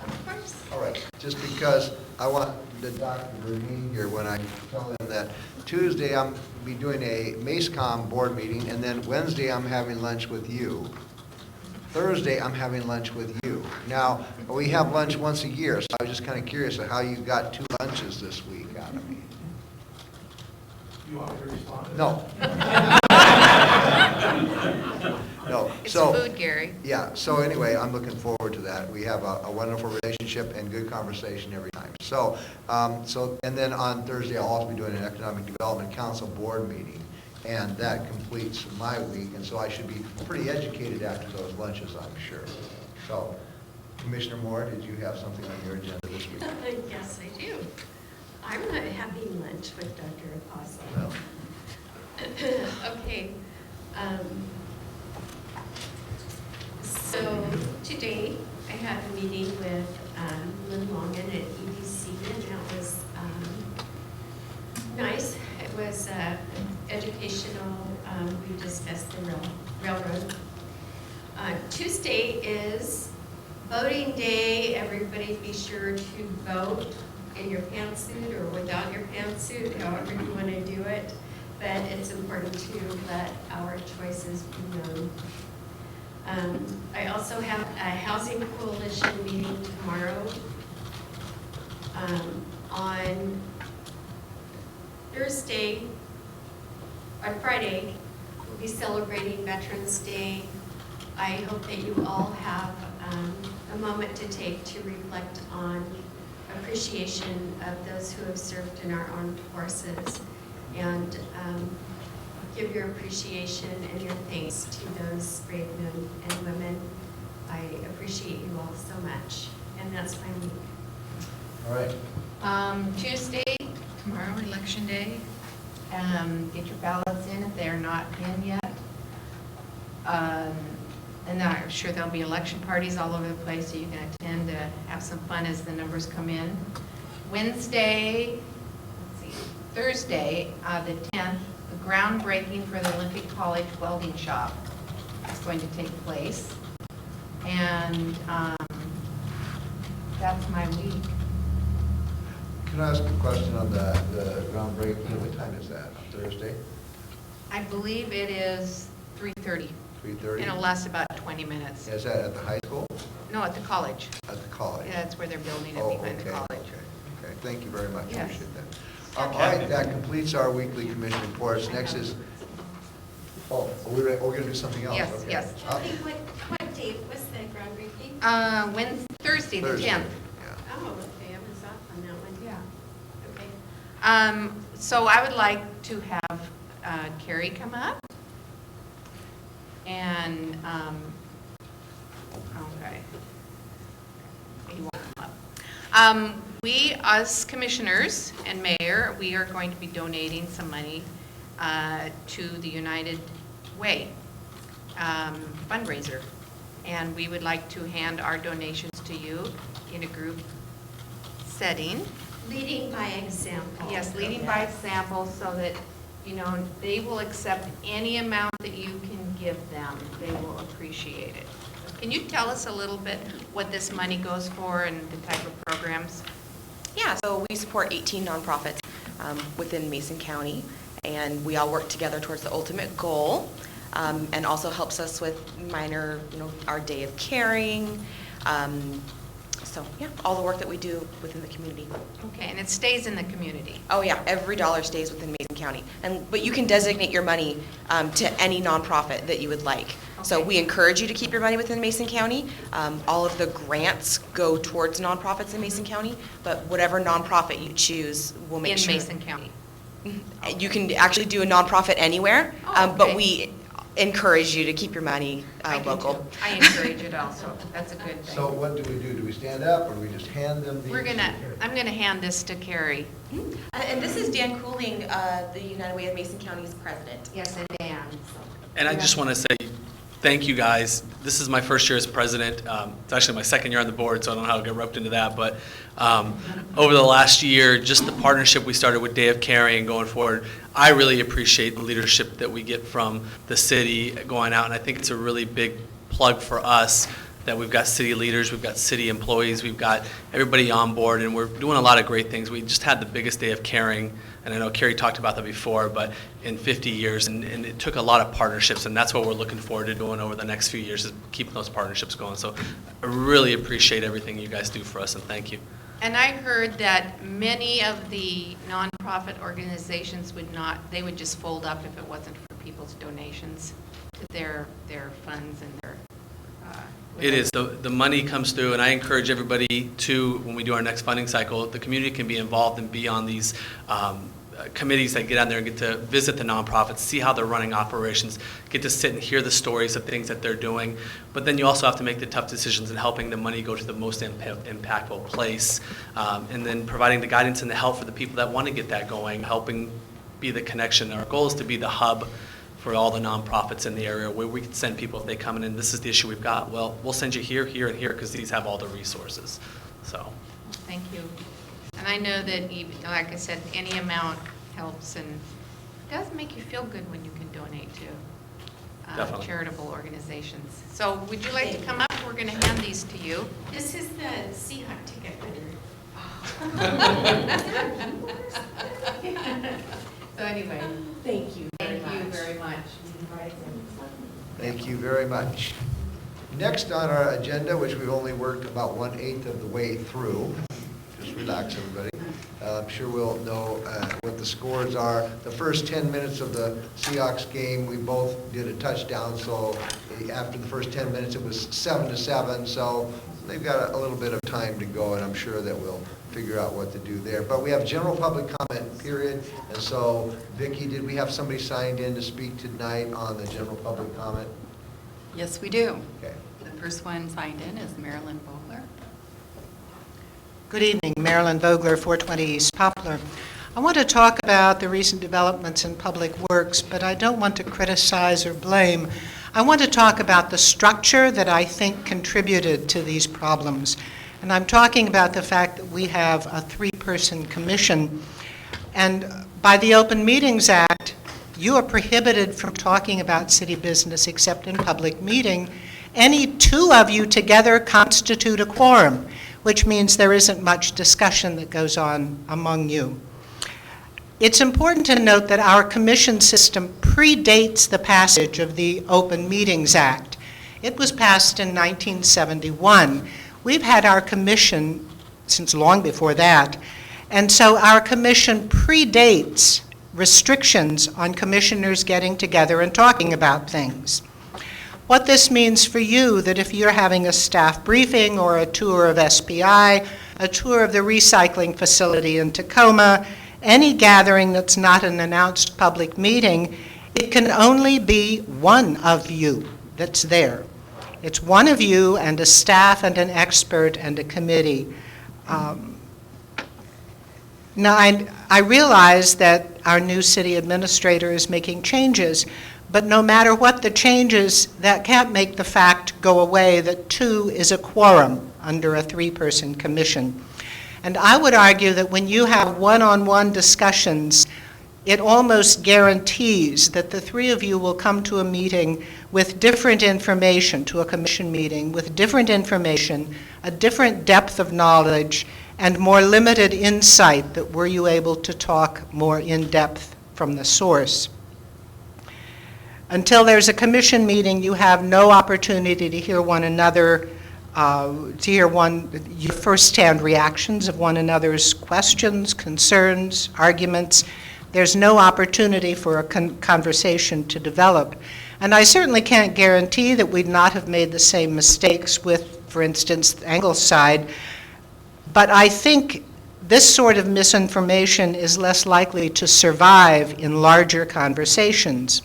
Of course. All right, just because I want the doctor to remain here when I tell him that Tuesday I'm be doing a MACECOM board meeting, and then Wednesday I'm having lunch with you. Thursday I'm having lunch with you. Now, we have lunch once a year, so I was just kind of curious of how you got 2 lunches this week out of me. You want me to respond? No. No. It's So, food, Gary. yeah, so anyway, I'm looking forward to that. We have a wonderful relationship and good conversation every time. So, and then on Thursday, I'll also be doing an Economic Development Council board meeting. And that completes my week, and so I should be pretty educated after those lunches, I'm sure. So, Commissioner Moore, did you have something on your agenda this week? Yes, I do. I'm not having lunch with Dr. Apostle. No? Okay. So today I had a meeting with Lynn Longan at EDC, and that was nice. It was educational. We discussed the railroad. Tuesday is voting day. Everybody be sure to vote in your pantsuit or without your pantsuit, however you want to do it. But it's important to let our choices be known. I also have a housing coalition meeting tomorrow. On Friday, we'll be celebrating Veterans Day. I hope that you all have a moment to take to reflect on appreciation of those who have served in our armed forces, and give your appreciation and your thanks to those brave men and women. I appreciate you all so much, and that's my week. All right. Tuesday, tomorrow, Election Day. Get your ballots in if they're not in yet. And I'm sure there'll be election parties all over the place, so you can attend to have some fun as the numbers come in. Wednesday, Thursday, the 10th, the groundbreaking for the Olympic College welding shop is going to take place. And that's my week. Can I ask a question on the groundbreaking? What time is that, on Thursday? I believe it is 3:30. 3:30? And it'll last about 20 minutes. Is that at the high school? No, at the college. At the college? Yeah, that's where they're building it Oh, behind the okay, college. okay. Thank you very much. Yes. Appreciate that. All right, that completes our weekly commission reports. Next is, we're going to do something else? Yes, Okay. yes. Tell me what date was the groundbreaking? Thursday, the Thursday, 10th. yeah. Oh, okay, I was off on that one. Yeah. Okay. So I would like to have Carrie come up. And, okay. He won't come up. We, as commissioners and mayor, we are going to be donating some money to the United Way fundraiser. And we would like to hand our donations to you in a group setting. Leading by example. Yes, leading by example, so that, you know, they will accept any amount that you can give them. They will appreciate it. Can you tell us a little bit what this money goes for and the type of programs? Yeah, so we support 18 nonprofits within Mason County, and we all work together towards the ultimate goal, and also helps us with minor, our day of caring. So, yeah, all the work that we do within the community. Okay, and it stays in the community. Oh, yeah, every dollar stays within Mason County. But you can designate your money to any nonprofit that you would like. So Okay. we encourage you to keep your money within Mason County. All of the grants go towards nonprofits in Mason County, but whatever nonprofit you choose, we'll make sure. In Mason County. You can actually do a nonprofit anywhere, Oh, but okay. we encourage you to keep your money I do local. too. I encourage it also. That's a good thing. So what do we do? Do we stand up, or do we just hand them these? I'm gonna hand this to Carrie. And this is Dan Cooling, the United Way of Mason County's president. Yes, and Dan. And I just want to say, thank you, guys. This is my first year as president. It's actually my second year on the board, so I don't know how to get roped into that. But over the last year, just the partnership we started with Day of Caring and going forward, I really appreciate the leadership that we get from the city going out. And I think it's a really big plug for us that we've got city leaders, we've got city employees, we've got everybody on board, and we're doing a lot of great things. We just had the biggest Day of Caring, and I know Carrie talked about that before, but in 50 years, and it took a lot of partnerships, and that's what we're looking forward to doing over the next few years, is keeping those partnerships going. So I really appreciate everything you guys do for us, and thank you. And I heard that many of the nonprofit organizations they would just fold up if it wasn't for people's donations to their funds and their. It is. The money comes through, and I encourage everybody to, when we do our next funding cycle, the community can be involved and be on these committees that get on there and get to visit the nonprofits, see how they're running operations, get to sit and hear the stories of things that they're doing. But then you also have to make the tough decisions in helping the money go to the most impactful place, and then providing the guidance and the help for the people that want to get that going, helping be the connection. Our goal is to be the hub for all the nonprofits in the area where we can send people if they come in and this is the issue we've got. Well, we'll send you here, here, and here because these have all the resources. So. Thank you. And I know that, even, like I said, any amount helps, and it does make you feel good when you can donate to Definitely. charitable organizations. So would you like to come up? We're going to hand these to you. This is the Seahawk ticket winner. So anyway, Thank you very thank you much. very much. Thank you very much. Next on our agenda, which we've only worked about 1/8 of the way through, just relax, everybody. I'm sure we'll know what the scores are. The first 10 minutes of the Seahawks game, we both did a touchdown, so after the first 10 minutes, it was 7-7, so they've got a little bit of time to go, and I'm sure that we'll figure out what to do there. But we have general public comment period, and so, Vicki, did we have somebody signed in to speak tonight on the general public comment? Yes, we do. Okay. The first one signed in is Marilyn Vogler. Good evening, Marilyn Vogler, 420 East Poplar. I want to talk about the recent developments in public works, but I don't want to criticize or blame. I want to talk about the structure that I think contributed to these problems. And I'm talking about the fact that we have a 3-person commission. And by the Open Meetings Act, you are prohibited from talking about city business except in public meeting. Any 2 of you together constitute a quorum, which means there isn't much discussion that goes on among you. It's important to note that our commission system predates the passage of the Open Meetings Act. It was passed in 1971. We've had our commission since long before that, and so our commission predates restrictions on commissioners getting together and talking about things. What this means for you, that if you're having a staff briefing or a tour of SPI, a tour of the recycling facility in Tacoma, any gathering that's not an announced public meeting, it can only be one of you that's there. It's one of you and a staff and an expert and a committee. Now, I realize that our new city administrator is making changes, but no matter what the changes, that can't make the fact go away that 2 is a quorum under a 3-person commission. And I would argue that when you have one-on-one discussions, it almost guarantees that the 3 of you will come to a meeting with different information, to a commission meeting with different information, a different depth of knowledge, and more limited insight, that were you able to talk more in depth from the source. Until there's a commission meeting, you have no opportunity to hear one another, to hear your first-hand reactions of one another's questions, concerns, arguments. There's no opportunity for a conversation to develop. And I certainly can't guarantee that we'd not have made the same mistakes with, for instance, Angleside, but I think this sort of misinformation is less likely to survive in larger conversations.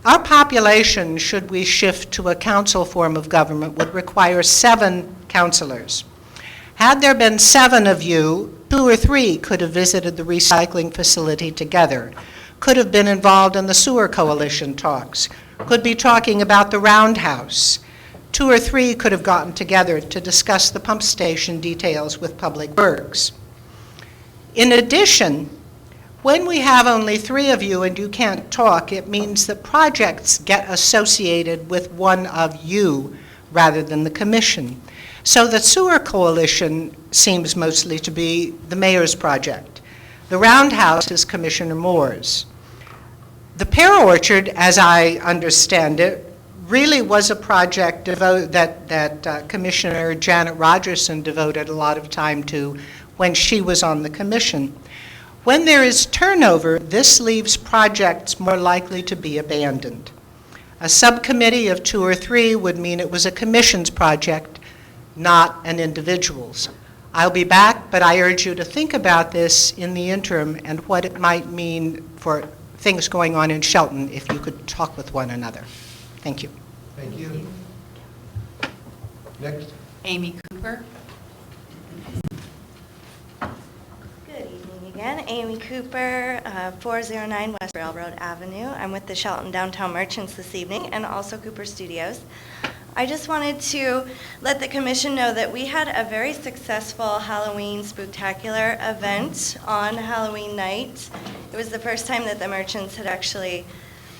Our population, should we shift to a council form of government, would require 7 councilors. Had there been 7 of you, 2 or 3 could have visited the recycling facility together, could have been involved in the sewer coalition talks, could be talking about the roundhouse. 2 or 3 could have gotten together to discuss the pump station details with Public Works. In addition, when we have only 3 of you and you can't talk, it means that projects get associated with one of you rather than the commission. So the sewer coalition seems mostly to be the mayor's project. The roundhouse is Commissioner Moore's. The pear orchard, as I understand it, really was a project that Commissioner Janet Rogerson devoted a lot of time to when she was on the commission. When there is turnover, this leaves projects more likely to be abandoned. A subcommittee of 2 or 3 would mean it was a commission's project, not an individual's. I'll be back, but I urge you to think about this in the interim and what it might mean for things going on in Shelton if you could talk with one another. Thank you. Thank you. Next. Amy Cooper. Good evening again. Amy Cooper, 409 West Railroad Avenue. I'm with the Shelton Downtown Merchants this evening and also Cooper Studios. I just wanted to let the commission know that we had a very successful Halloween spooktacular event on Halloween night. It was the first time that the merchants had actually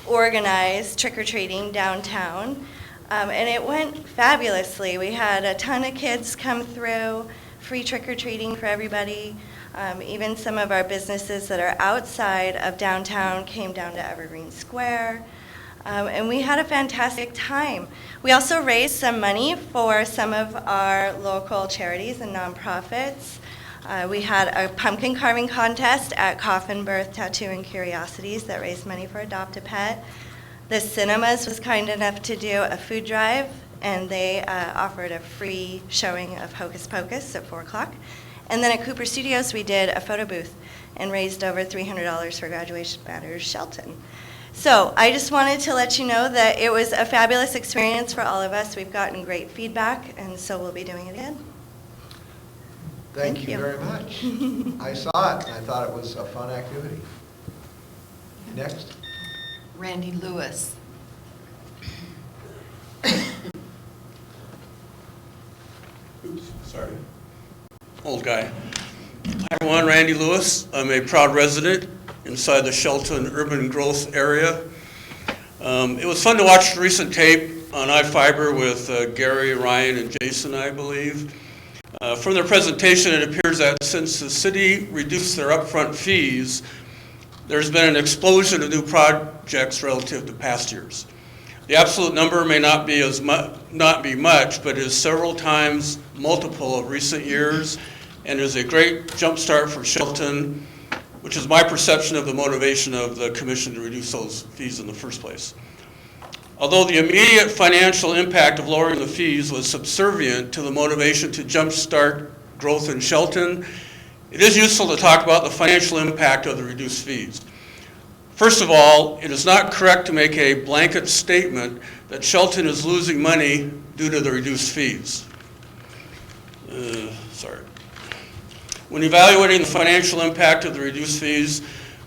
organized trick-or-treating downtown, and it went fabulously. We had a ton of kids come through, free trick-or-treating for everybody. Even some of our businesses that are outside of downtown came down to Evergreen Square. And we had a fantastic time. We also raised some money for some of our local charities and nonprofits. We had a pumpkin carving contest at Coffin Birth Tattoo and Curiosities that raised money for Adopt a Pet. The Cinemas was kind enough to do a food drive, and they offered a free showing of Hocus Pocus at 4 o'clock. And then at Cooper Studios, we did a photo booth and raised over $300 for Graduation Matters Shelton. So I just wanted to let you know that it was a fabulous experience for all of us. We've gotten great feedback, and so we'll be doing it again. Thank you very much. I saw it, and I thought it was a fun activity. Next. Randy Lewis. Oops, sorry. Old guy. Hi, everyone, Randy Lewis. I'm a proud resident inside the Shelton urban growth area. It was fun to watch the recent tape on iFiber with Gary, Ryan, and Jason, I believe. From their presentation, it appears that since the city reduced their upfront fees, there's been an explosion of new projects relative to past years. The absolute number may not be much, but is several times multiple of recent years, and is a great jumpstart for Shelton, which is my perception of the motivation of the commission to reduce those fees in the first place. Although the immediate financial impact of lowering the fees was subservient to the motivation to jumpstart growth in Shelton, it is useful to talk about the financial impact of the reduced fees. First of all, it is not correct to make a blanket statement that Shelton is losing money due to the reduced fees. When evaluating the financial impact of the reduced fees,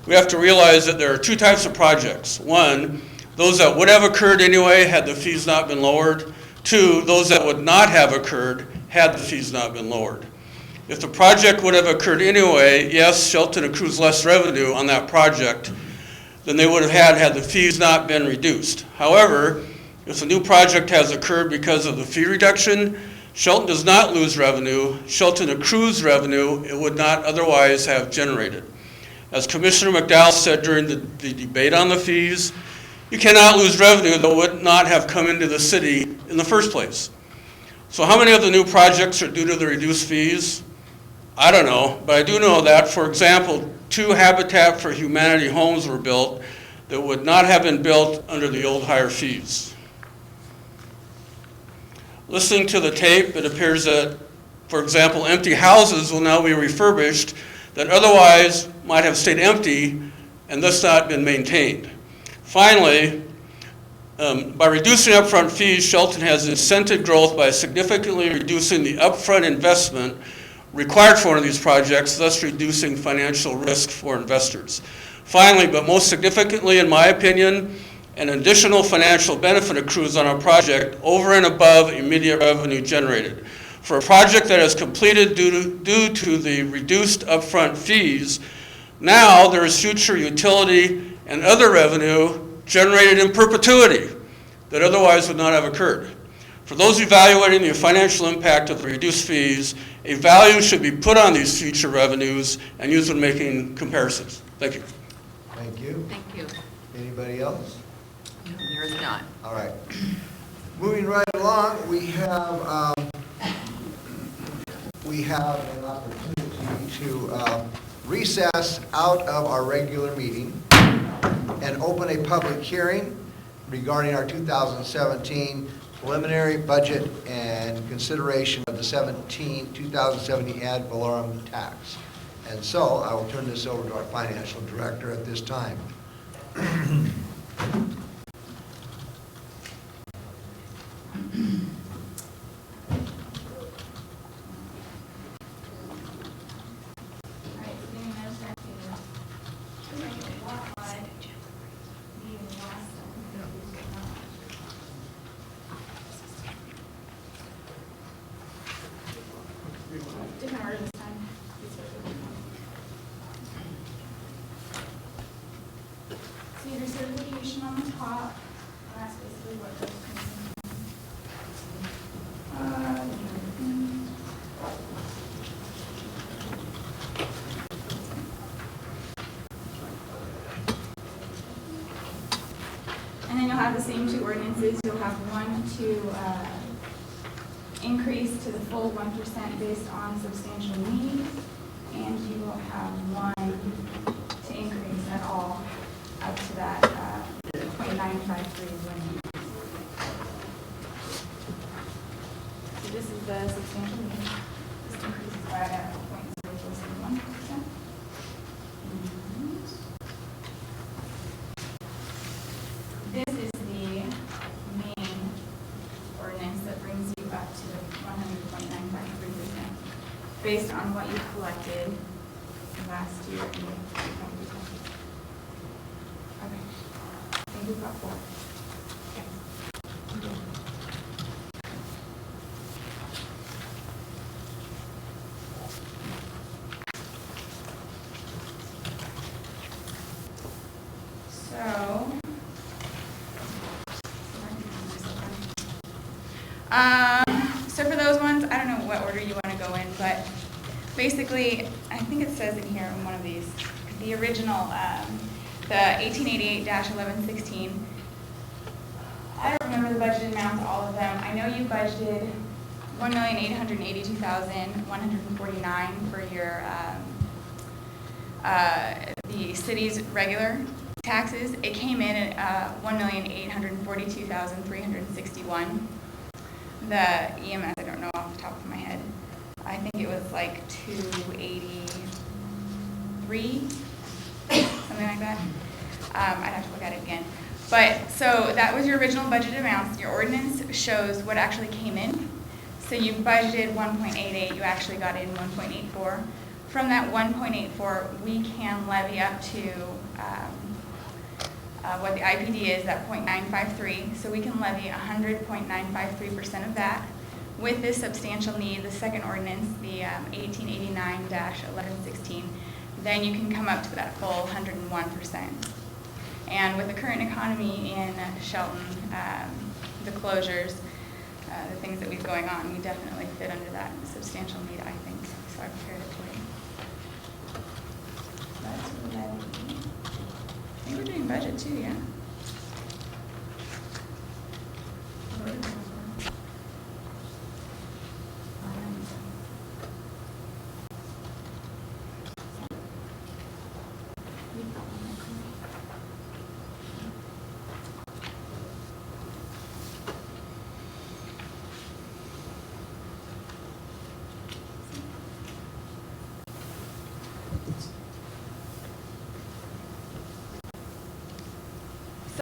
we have to realize that there are two types of projects. One, those that would have occurred anyway had the fees not been lowered. Two, those that would not have occurred had the fees not been lowered. If the project would have occurred anyway, yes, Shelton accrues less revenue on that project than they would have had the fees not been reduced. However, if the new project has occurred because of the fee reduction, Shelton does not lose revenue. Shelton accrues revenue it would not otherwise have generated. As Commissioner McDowell said during the debate on the fees, you cannot lose revenue that would not have come into the city in the first place. So how many of the new projects are due to the reduced fees? I don't know, but I do know that, for example, 2 Habitat for Humanity homes were built that would not have been built under the old higher fees. Listening to the tape, it appears that, for example, empty houses will now be refurbished that otherwise might have stayed empty and thus not been maintained. Finally, by reducing upfront fees, Shelton has incented growth by significantly reducing the upfront investment required for one of these projects, thus reducing financial risk for investors. Finally, but most significantly in my opinion, an additional financial benefit accrues on a project over and above immediate revenue generated. For a project that is completed due to the reduced upfront fees, now there is future utility and other revenue generated in perpetuity that otherwise would not have occurred. For those evaluating the financial impact of the reduced fees, a value should be put on these future revenues and used when making comparisons. Thank you. Thank you. Thank you. Anybody else? No, there is not. All right. Moving right along, we have an opportunity to recess out of our regular meeting and open a public hearing regarding our 2017 preliminary budget and consideration of the 2017 ad valorem tax. And so I will turn this over to our financial director at this time. Different order this time. So your certification on the top, that's basically what goes and then you'll have the same two ordinances. You'll have one to increase to the full 1% based on substantial need, and you will have one to increase at all up to that 0.953 limit. So this is the substantial need. This increases by 0.0071%. This is the main ordinance that brings you up to the 100.953% based on what you collected last year in the property taxes. Okay. I think we've got four. So for those ones, I don't know what order you want to go in, but basically, I think it says in here in one of these, the original, the 1888-1116. I don't remember the budgeted amounts, all of them. I know you budgeted $1,882,149 for your the city's regular taxes. It came in at $1,842,361. The EMS, I don't know off the top of my head. I think it was like 283, something like that. I'd have to look at it again. But so that was your original budgeted amounts. Your ordinance shows what actually came in. So you budgeted 1.88, you actually got in 1.84. From that 1.84, we can levy up to what the IPD is, that 0.953. So we can levy 100.953% of that. With this substantial need, the second ordinance, the 1889-1116, then you can come up to that full 101%. And with the current economy in Shelton, the closures, the things that we've going on, we definitely fit under that substantial need, I think. So I prepared it for you. That's what that is. I think we're doing budget too, yeah?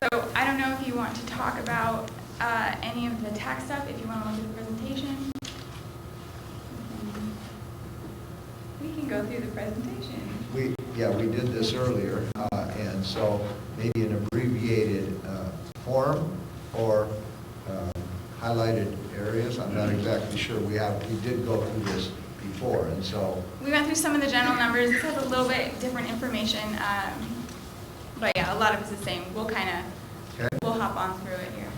So I don't know if you want to talk about any of the tax stuff, if you want to look at the presentation. We can go through the presentation. We did this earlier, and so maybe an abbreviated form or highlighted areas. I'm not exactly sure. We did go through this before, and so. We went through some of the general numbers. This has a little bit different information. But yeah, a lot of it's the same. We'll we'll hop on through it here.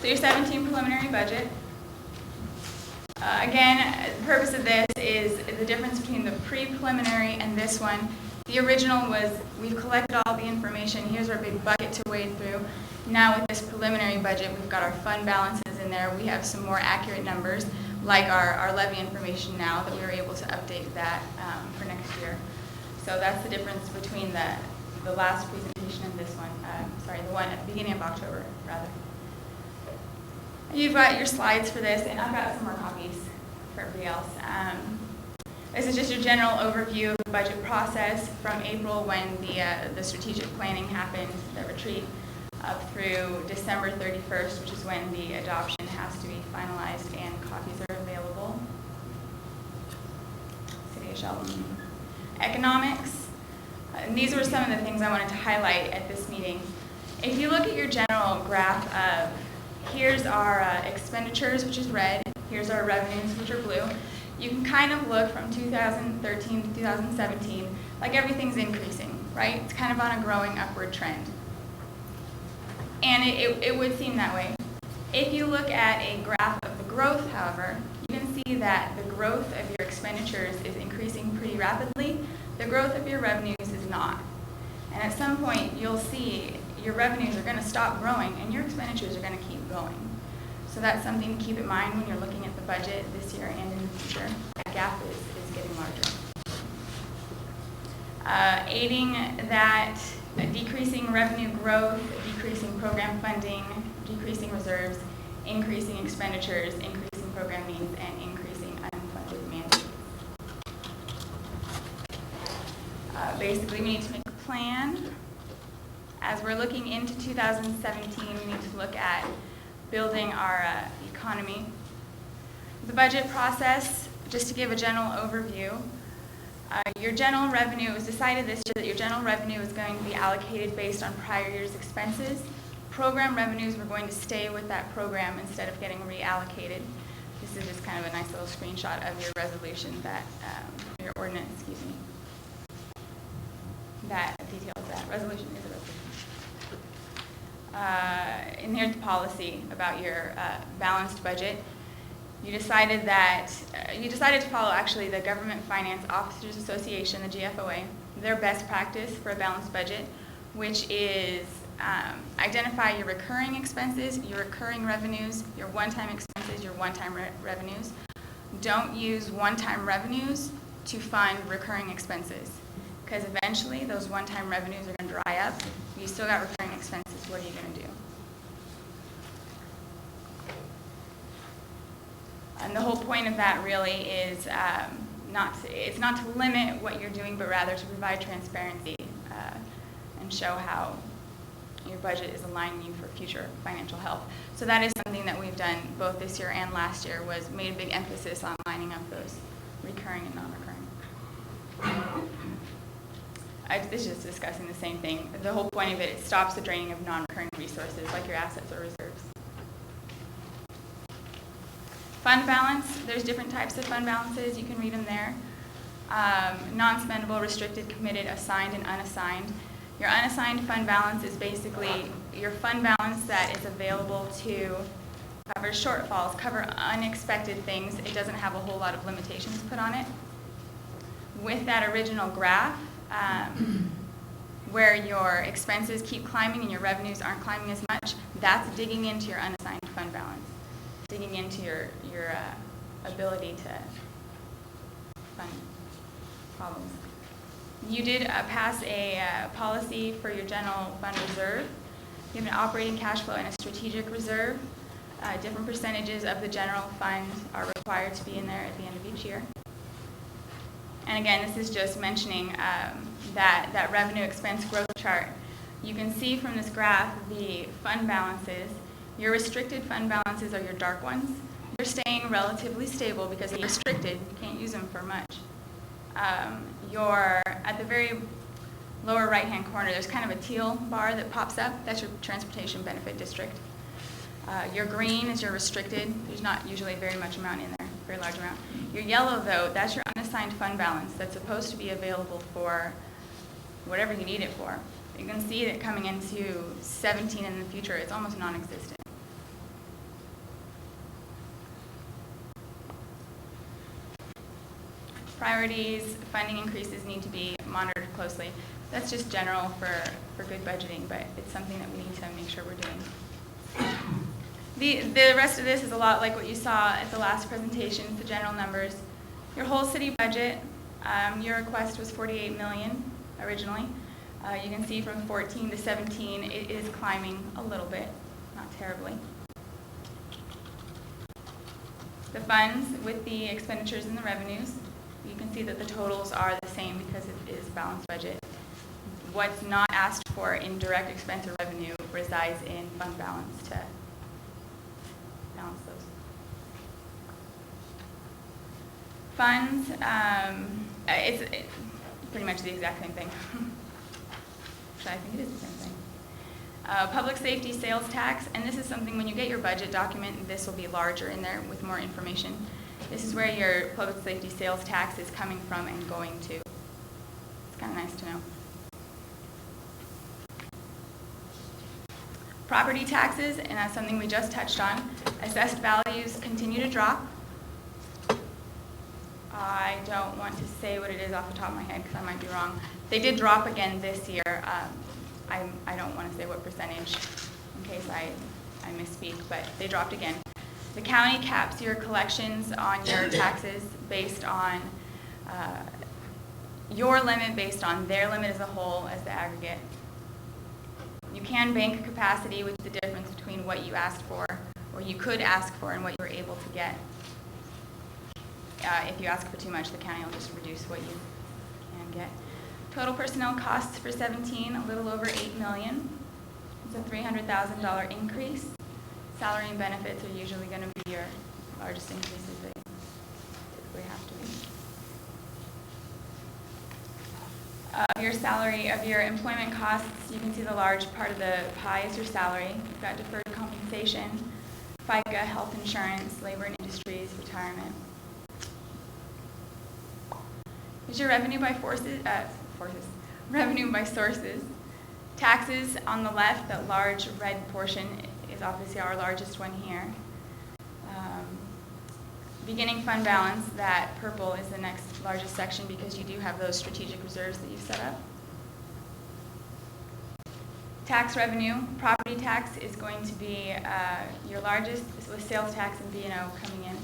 So your 17 preliminary budget. Again, the purpose of this is the difference between the pre-preliminary and this one. The original was, we've collected all the information. Here's our big bucket to wade through. Now with this preliminary budget, we've got our fund balances in there. We have some more accurate numbers, like our levy information now, that we were able to update that for next year. So that's the difference between the last presentation and this one. So sorry, the one at the beginning of October, rather. You've got your slides for this, and I've got some more copies for everybody else. This is just a general overview of the budget process from April when the strategic planning happened, the retreat, up through December 31st, which is when the adoption has to be finalized and copies are available. City of Shelton. Economics. And these were some of the things I wanted to highlight at this meeting. If you look at your general graph of, here's our expenditures, which is red, here's our revenues, which are blue, you can kind of look from 2013 to 2017, like everything's increasing, right? It's kind of on a growing upward trend. And it would seem that way. If you look at a graph of the growth, however, you can see that the growth of your expenditures is increasing pretty rapidly. The growth of your revenues is not. And at some point, you'll see your revenues are going to stop growing and your expenditures are going to keep going. So that's something to keep in mind when you're looking at the budget this year and in the future. That gap is getting larger. Aiding that decreasing revenue growth, decreasing program funding, decreasing reserves, increasing expenditures, increasing program needs, and increasing unfunded mandates. Basically, we need to make a plan. As we're looking into 2017, we need to look at building our economy. The budget process, just to give a general overview, your general revenue, it was decided this year that your general revenue is going to be allocated based on prior year's expenses. Program revenues were going to stay with that program instead of getting reallocated. This is just kind of a nice little screenshot of your resolution that, your ordinance, excuse me, that details that. Resolution is a resolution. And here's the policy about your balanced budget. You decided to follow actually the Government Finance Officers Association, the GFOA, their best practice for a balanced budget, which is identify your recurring expenses, your recurring revenues, your one-time expenses, your one-time revenues. Don't use one-time revenues to fund recurring expenses, because eventually those one-time revenues are going to dry up. You still got recurring expenses. What are you going to do? And the whole point of that really is it's not to limit what you're doing, but rather to provide transparency and show how your budget is aligning you for future financial health. So that is something that we've done both this year and last year, was made a big emphasis on lining up those recurring and non-recurring. This is just discussing the same thing. The whole point of it stops the draining of non-recurring resources like your assets or reserves. Fund balance, there's different types of fund balances. You can read them there. Non-spendable, restricted, committed, assigned, and unassigned. Your unassigned fund balance is basically your fund balance that is available to cover shortfalls, cover unexpected things. It doesn't have a whole lot of limitations put on it. With that original graph, where your expenses keep climbing and your revenues aren't climbing as much, that's digging into your unassigned fund balance, digging into your ability to fund problems. You did pass a policy for your general fund reserve. You have an operating cash flow and a strategic reserve. Different percentages of the general fund are required to be in there at the end of each year. And again, this is just mentioning that revenue expense growth chart. You can see from this graph the fund balances. Your restricted fund balances are your dark ones. They're staying relatively stable because they're restricted. You can't use them for much. At the very lower right-hand corner, there's kind of a teal bar that pops up. That's your transportation benefit district. Your green is your restricted. There's not usually very much amount in there, very large amount. Your yellow, though, that's your unassigned fund balance that's supposed to be available for whatever you need it for. You can see that coming into 17 in the future, it's almost non-existent. Priorities, funding increases need to be monitored closely. That's just general for good budgeting, but it's something that we need to make sure we're doing. The rest of this is a lot like what you saw at the last presentation, the general numbers. Your whole city budget, your request was $48 million originally. You can see from 14 to 17, it is climbing a little bit, not terribly. The funds with the expenditures and the revenues, you can see that the totals are the same because it is balanced budget. What's not asked for in direct expense or revenue resides in fund balance to balance those. Funds, it's pretty much the exact same thing. Actually, I think it is the same thing. Public safety sales tax, and this is something when you get your budget document, this will be larger in there with more information. This is where your public safety sales tax is coming from and going to. It's kind of nice to know. Property taxes, and that's something we just touched on. Assessed values continue to drop. I don't want to say what it is off the top of my head because I might be wrong. They did drop again this year. I don't want to say what percentage in case I misspeak, but they dropped again. The county caps your collections on your taxes based on your limit, based on their limit as a whole as the aggregate. You can bank capacity, which is the difference between what you asked for, or you could ask for, and what you were able to get. If you ask for too much, the county will just reduce what you can get. Total personnel costs for 17, a little over $8 million. It's a $300,000 increase. Salary and benefits are usually going to be your largest increases they typically have to be. Your salary, of your employment costs, you can see the large part of the pie is your salary. You've got deferred compensation, FICA, health insurance, labor and industries, retirement. Here's your revenue by revenue by sources. Taxes on the left, that large red portion is obviously our largest one here. Beginning fund balance, that purple is the next largest section because you do have those strategic reserves that you've set up. Tax revenue, property tax is going to be your largest, with sales tax and B&O coming in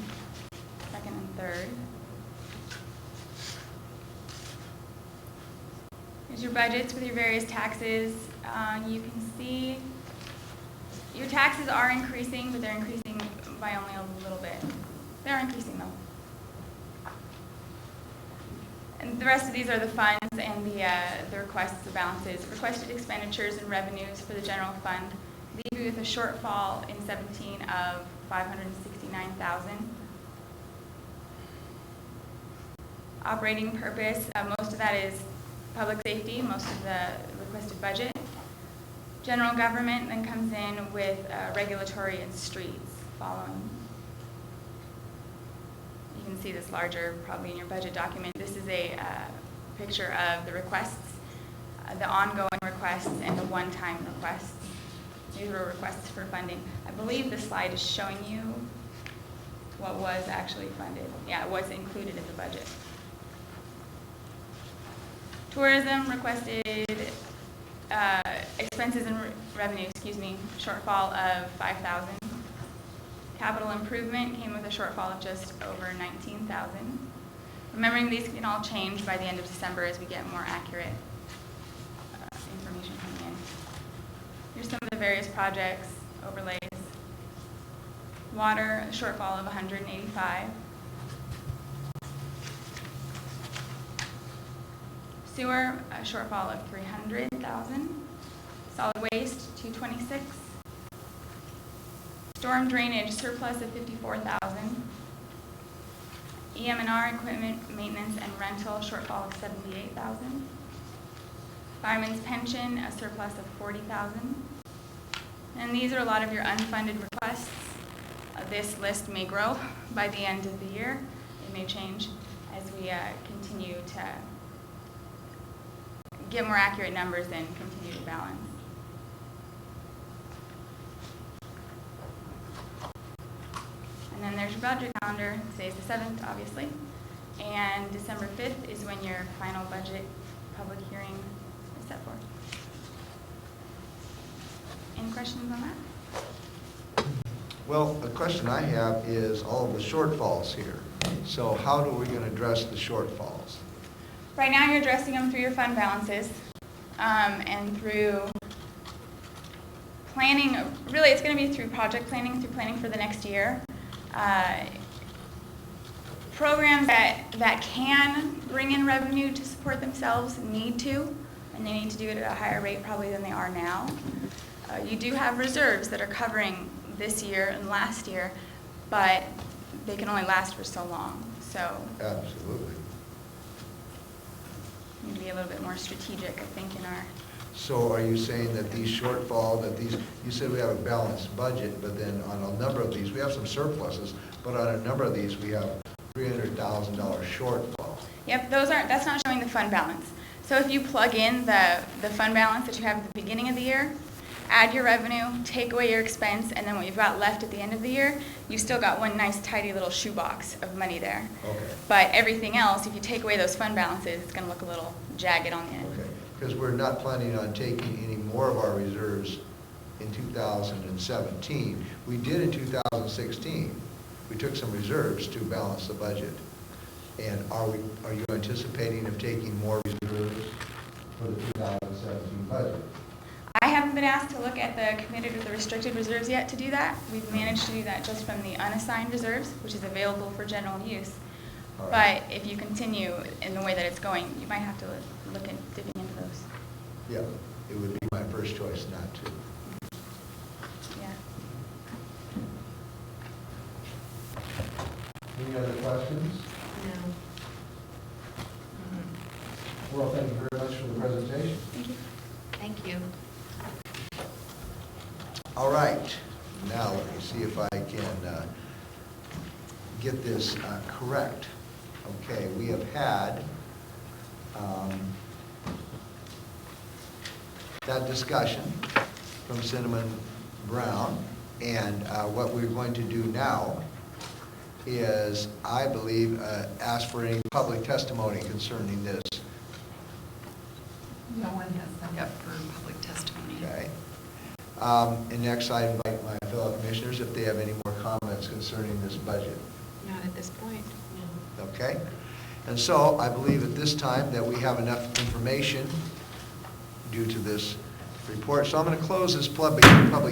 second and third. Here's your budgets with your various taxes. You can see your taxes are increasing, but they're increasing by only a little bit. They're increasing though. And the rest of these are the funds and the requests, the balances. Requested expenditures and revenues for the general fund leave you with a shortfall in 17 of $569,000. Operating purpose, most of that is public safety, most of the requested budget. General government then comes in with regulatory and streets following. You can see this larger probably in your budget document. This is a picture of the requests, the ongoing requests and the one-time requests. These were requests for funding. I believe this slide is showing you what was actually funded. Yeah, what's included in the budget. Tourism requested expenses and revenue, shortfall of $5,000. Capital improvement came with a shortfall of just over $19,000. Remembering these can all change by the end of December as we get more accurate information coming in. Here's some of the various projects, overlays. Water, a shortfall of $185,000. Sewer, a shortfall of $300,000. Solid waste, $226,000. Storm drainage, surplus of $54,000. EM&R equipment, maintenance and rental, shortfall of $78,000. Fireman's pension, a surplus of $40,000. And these are a lot of your unfunded requests. This list may grow by the end of the year. It may change as we continue to get more accurate numbers and continue to balance. And then there's your budget calendar. Today's the 7th, obviously. And December 5th is when your final budget public hearing is set for. Any questions on that? Well, a question I have is all of the shortfalls here. So how are we going to address the shortfalls? Right now you're addressing them through your fund balances. and through planning, really it's going to be through project planning, through planning for the next year. Programs that can bring in revenue to support themselves need to, and they need to do it at a higher rate probably than they are now. You do have reserves that are covering this year and last year, but they can only last for so long. So Absolutely. we need to be a little bit more strategic, I think, in our. So are you saying that these shortfall, that these, you said we have a balanced budget, but then on a number of these, we have some surpluses, but on a number of these, we have $300,000 shortfall. Yep, that's not showing the fund balance. So if you plug in the fund balance that you have at the beginning of the year, add your revenue, take away your expense, and then what you've got left at the end of the year, you've still got one nice tidy little shoebox of money there. Okay. But everything else, if you take away those fund balances, it's going to look a little jagged on the end. Okay, because we're not planning on taking any more of our reserves in 2017. We did in 2016. We took some reserves to balance the budget. And are you anticipating of taking more reserves for the 2017 budget? I haven't been asked to look at the committed or the restricted reserves yet to do that. We've managed to do that just from the unassigned reserves, which is available for general use. All right. But if you continue in the way that it's going, you might have to look at dipping into those. Yeah, it would be my first choice not to. Yeah. Any other questions? No. Well, thank you very much for the presentation. Thank you. Thank you. All right, now let me see if I can get this correct. Okay, we have had that discussion from Cinnamon Brown, and what we're going to do now is, I believe, ask for any public testimony concerning this. No one has signed up for public testimony. Okay. And next, I invite my fellow commissioners if they have any more comments concerning this budget. Not at this point. Okay? And so I believe at this time that we have enough information due to this report. So I'm going to close this public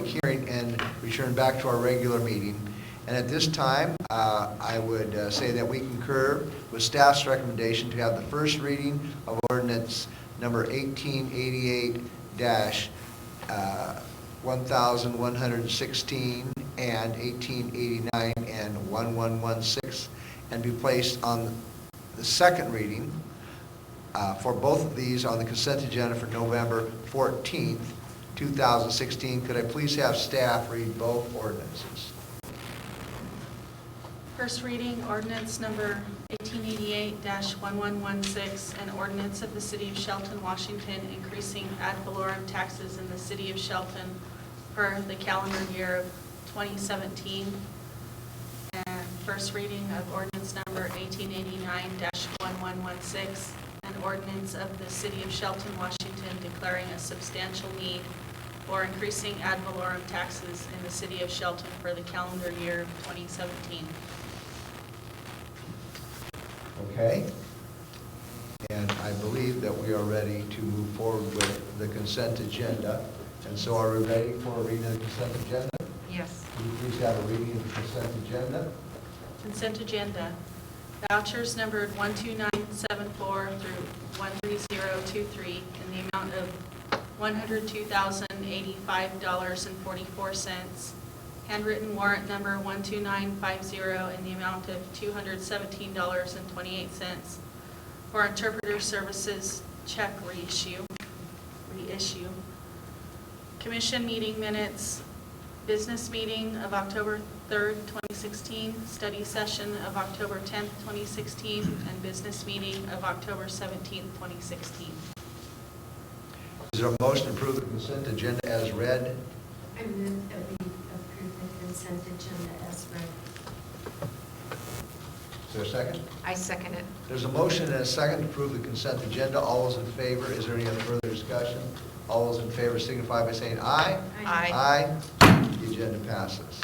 hearing and return back to our regular meeting. And at this time, I would say that we concur with staff's recommendation to have the first reading of ordinance number 1888-1116 and 1889 and 1116, and be placed on the second reading for both of these on the consent agenda for November 14th, 2016. Could I please have staff read both ordinances? First reading, ordinance number 1888-1116, an ordinance of the City of Shelton, Washington, increasing ad valorem taxes in the City of Shelton for the calendar year of 2017. And first reading of ordinance number 1889-1116, an ordinance of the City of Shelton, Washington, declaring a substantial need for increasing ad valorem taxes in the City of Shelton for the calendar year of 2017. Okay. And I believe that we are ready to move forward with the consent agenda. And so are we ready for a reading of the consent agenda? Yes. Will you please have a reading of the consent agenda? Consent agenda. Vouchers numbered 12974 through 13023 in the amount of $102,085.44. Handwritten warrant number 12950 in the amount of $217.28 for interpreter services check reissue. Commission meeting minutes, business meeting of October 3rd, 2016, study session of October 10th, 2016, and business meeting of October 17th, 2016. Is there a motion to approve the consent agenda as read? I move that we approve the consent agenda as read. Is there a second? I second it. There's a motion and a second to approve the consent agenda. All those in favor, is there any other further discussion? All those in favor signify by saying aye. Aye. Aye. The agenda passes.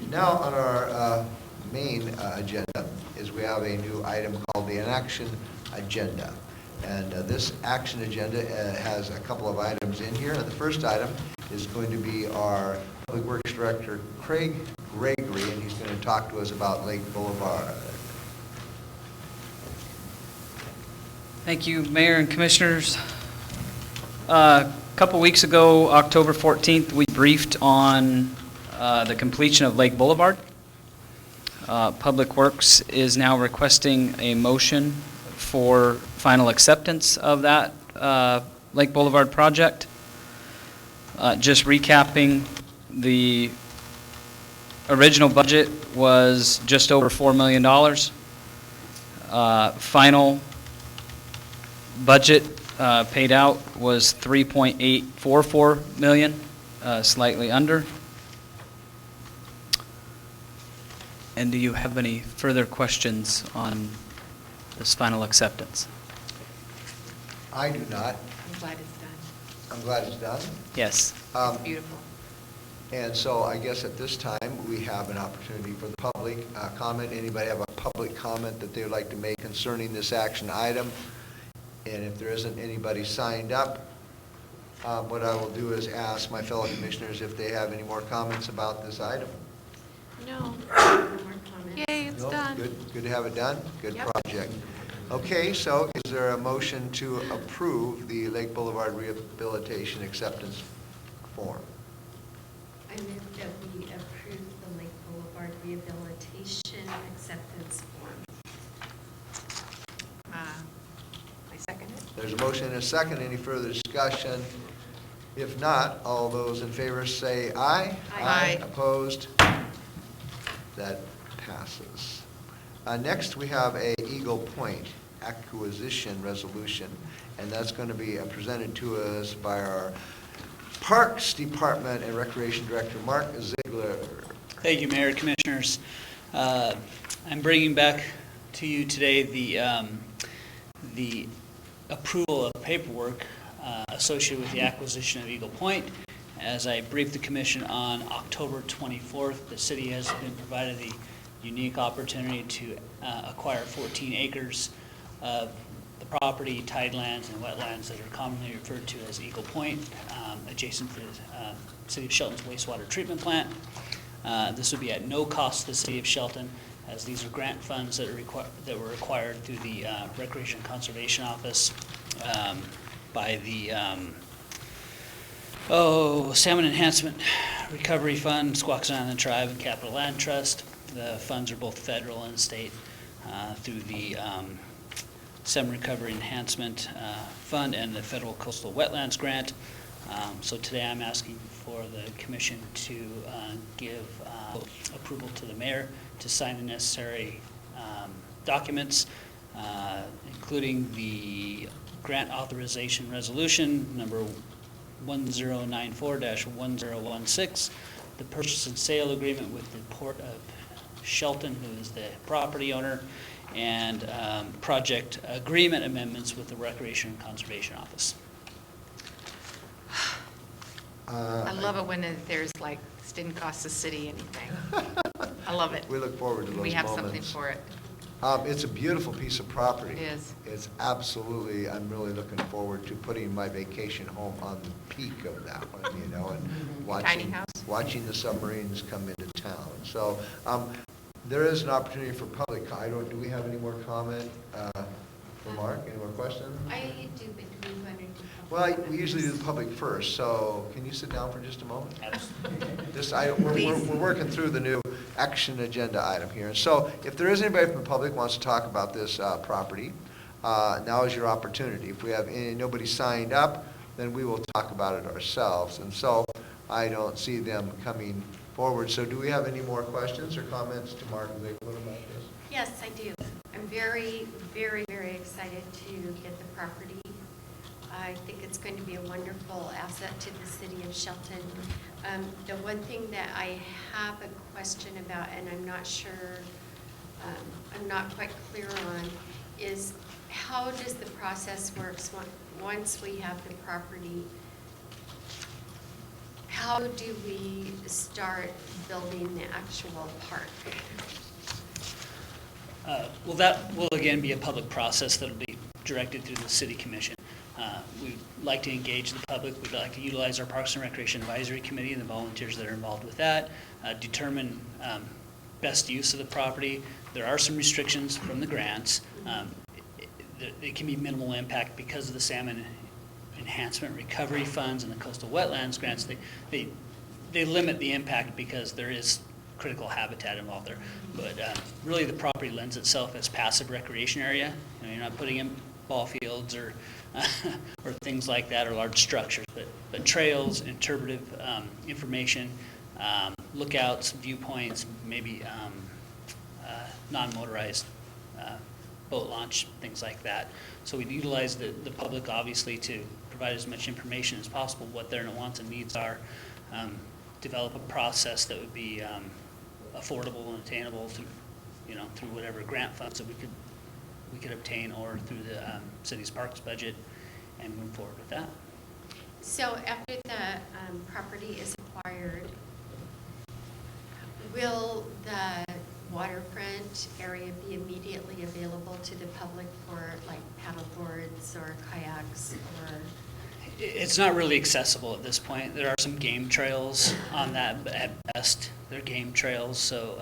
Now, on our main agenda is we have a new item called the inaction agenda. And this action agenda has a couple of items in here. The first item is going to be our Public Works Director, Craig Gregory, and he's going to talk to us about Lake Boulevard. Thank you, Mayor and Commissioners. A couple weeks ago, October 14th, we briefed on the completion of Lake Boulevard. Public Works is now requesting a motion for final acceptance of that Lake Boulevard project. Just recapping, the original budget was just over $4 million. Final budget paid out was $3.844 million, slightly under. And do you have any further questions on this final acceptance? I do not. I'm glad it's done. I'm glad it's done. Yes. It's beautiful. And so I guess at this time, we have an opportunity for the public comment. Anybody have a public comment that they would like to make concerning this action item? And if there isn't anybody signed up, what I will do is ask my fellow commissioners if they have any more comments about this item. No. Yay, it's No? done. Good to have it done? Good Yep. project. Okay, so is there a motion to approve the Lake Boulevard Rehabilitation Acceptance Form? I move that we approve the Lake Boulevard Rehabilitation Acceptance Form. I second it. There's a motion and a second. Any further discussion? If not, all those in favor say aye. Aye. Opposed? That passes. Next, we have a Eagle Point acquisition resolution, and that's going to be presented to us by our Parks Department and Recreation Director, Mark Ziegler. Thank you, Mayor, Commissioners. I'm bringing back to you today the approval of paperwork associated with the acquisition of Eagle Point. As I briefed the Commission on October 24th, the city has been provided the unique opportunity to acquire 14 acres of the property, tidelands, and wetlands that are commonly referred to as Eagle Point, adjacent to the City of Shelton's wastewater treatment plant. This would be at no cost to the City of Shelton, as these are grant funds that were acquired through the Recreation Conservation Office by the Salmon Enhancement Recovery Fund, Squaxin Island Tribe, and Capital Land Trust. The funds are both federal and state through the Salmon Recovery Enhancement Fund and the Federal Coastal Wetlands Grant. So today I'm asking for the Commission to give approval to the Mayor to sign the necessary documents, including the grant authorization resolution number 1094-1016, the purchase and sale agreement with the Port of Shelton, who is the property owner, and project agreement amendments with the Recreation and Conservation Office. I love it when there's like, this didn't cost the city anything. I love it. We look forward to those We moments. have something for it. It's a beautiful piece of property. It is. It's absolutely, I'm really looking forward to putting my vacation home on the peak of that one, you know, and Tiny watching, house. watching the submarines come into town. So there is an opportunity for public, do we have any more comment for Mark? Any more questions? I do, but do we want to do? Well, we usually do the public first, so can you sit down for just a moment? Just, we're working through the new action agenda item here. And so if there is anybody from the public who wants to talk about this property, now is your opportunity. If we have nobody signed up, then we will talk about it ourselves. And so I don't see them coming forward. So do we have any more questions or comments to Mark Ziegler about this? Yes, I do. I'm very, very, very excited to get the property. I think it's going to be a wonderful asset to the city of Shelton. The one thing that I have a question about, and I'm not sure, I'm not quite clear on, is how does the process work once we have the property? How do we start building the actual park? Well, that will again be a public process that'll be directed through the city commission. We'd like to engage the public. We'd like to utilize our Parks and Recreation Advisory Committee and the volunteers that are involved with that, determine best use of the property. There are some restrictions from the grants. It can be minimal impact because of the salmon enhancement recovery funds and the coastal wetlands grants. They limit the impact because there is critical habitat involved there. But really the property lends itself as passive recreation area. You know, you're not putting in ball fields or or things like that, or large structures, but trails, interpretive information, lookouts, viewpoints, maybe non-motorized boat launch, things like that. So we utilize the public, obviously, to provide as much information as possible, what their wants and needs are, develop a process that would be affordable and attainable to, through whatever grant funds that we could obtain, or through the city's parks budget, and move forward with that. So after the property is acquired, will the waterfront area be immediately available to the public for like paddle boards or kayaks or? It's not really accessible at this point. There are some game trails on that, but at best, they're game trails, so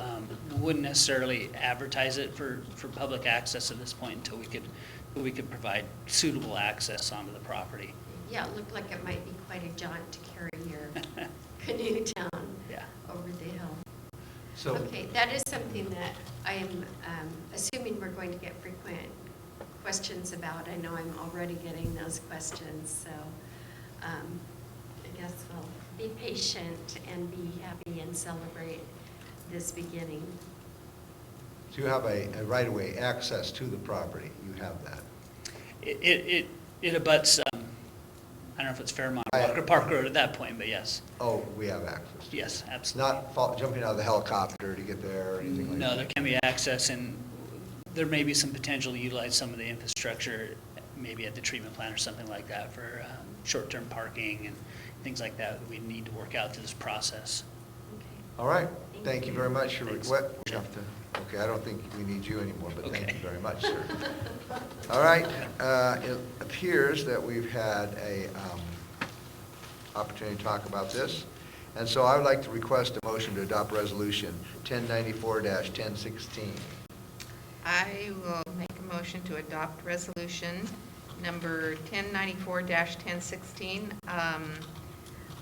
we wouldn't necessarily advertise it for public access at this point until we could provide suitable access onto the property. Yeah, it looked like it might be quite a jaunt to carry your canoe down over the hill. So, okay, that is something that I am assuming we're going to get frequent questions about. I know I'm already getting those questions, so I guess we'll be patient and be happy and celebrate this beginning. so you have a right-of-way access to the property, you have that. It abuts, I don't know if it's Fairmont Walker Park Road at that point, but yes. Oh, we have access. Yes, absolutely. Not jumping out of the helicopter to get there or anything like that? No, there can be access, and there may be some potential to utilize some of the infrastructure, maybe at the treatment plant or something like that, for short-term parking and things like that we need to work out through this process. All right, thank you very much. Okay, I don't think we need you anymore, but thank you very much, sir. All right, it appears that we've had a opportunity to talk about this, and so I would like to request a motion to adopt resolution 1094-1016. I will make a motion to adopt resolution number 1094-1016,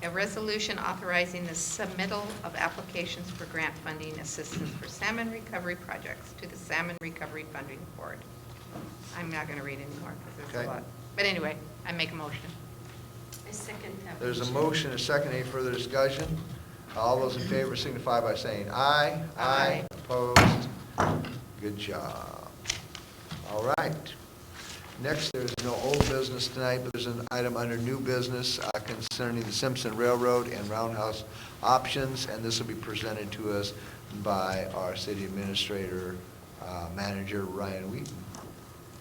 a resolution authorizing the submittal of applications for grant funding assistance for salmon recovery projects to the Salmon Recovery Funding Board. I'm not going to read anymore because there's a lot. But anyway, I make a motion. I second that. There's a motion, a second. Any further discussion? All those in favor signify by saying aye. Aye. Opposed? Good job. All right. Next, there's no old business tonight, but there's an item under new business concerning the Simpson Railroad and Roundhouse options, and this will be presented to us by our city administrator, manager, Ryan Wheaton.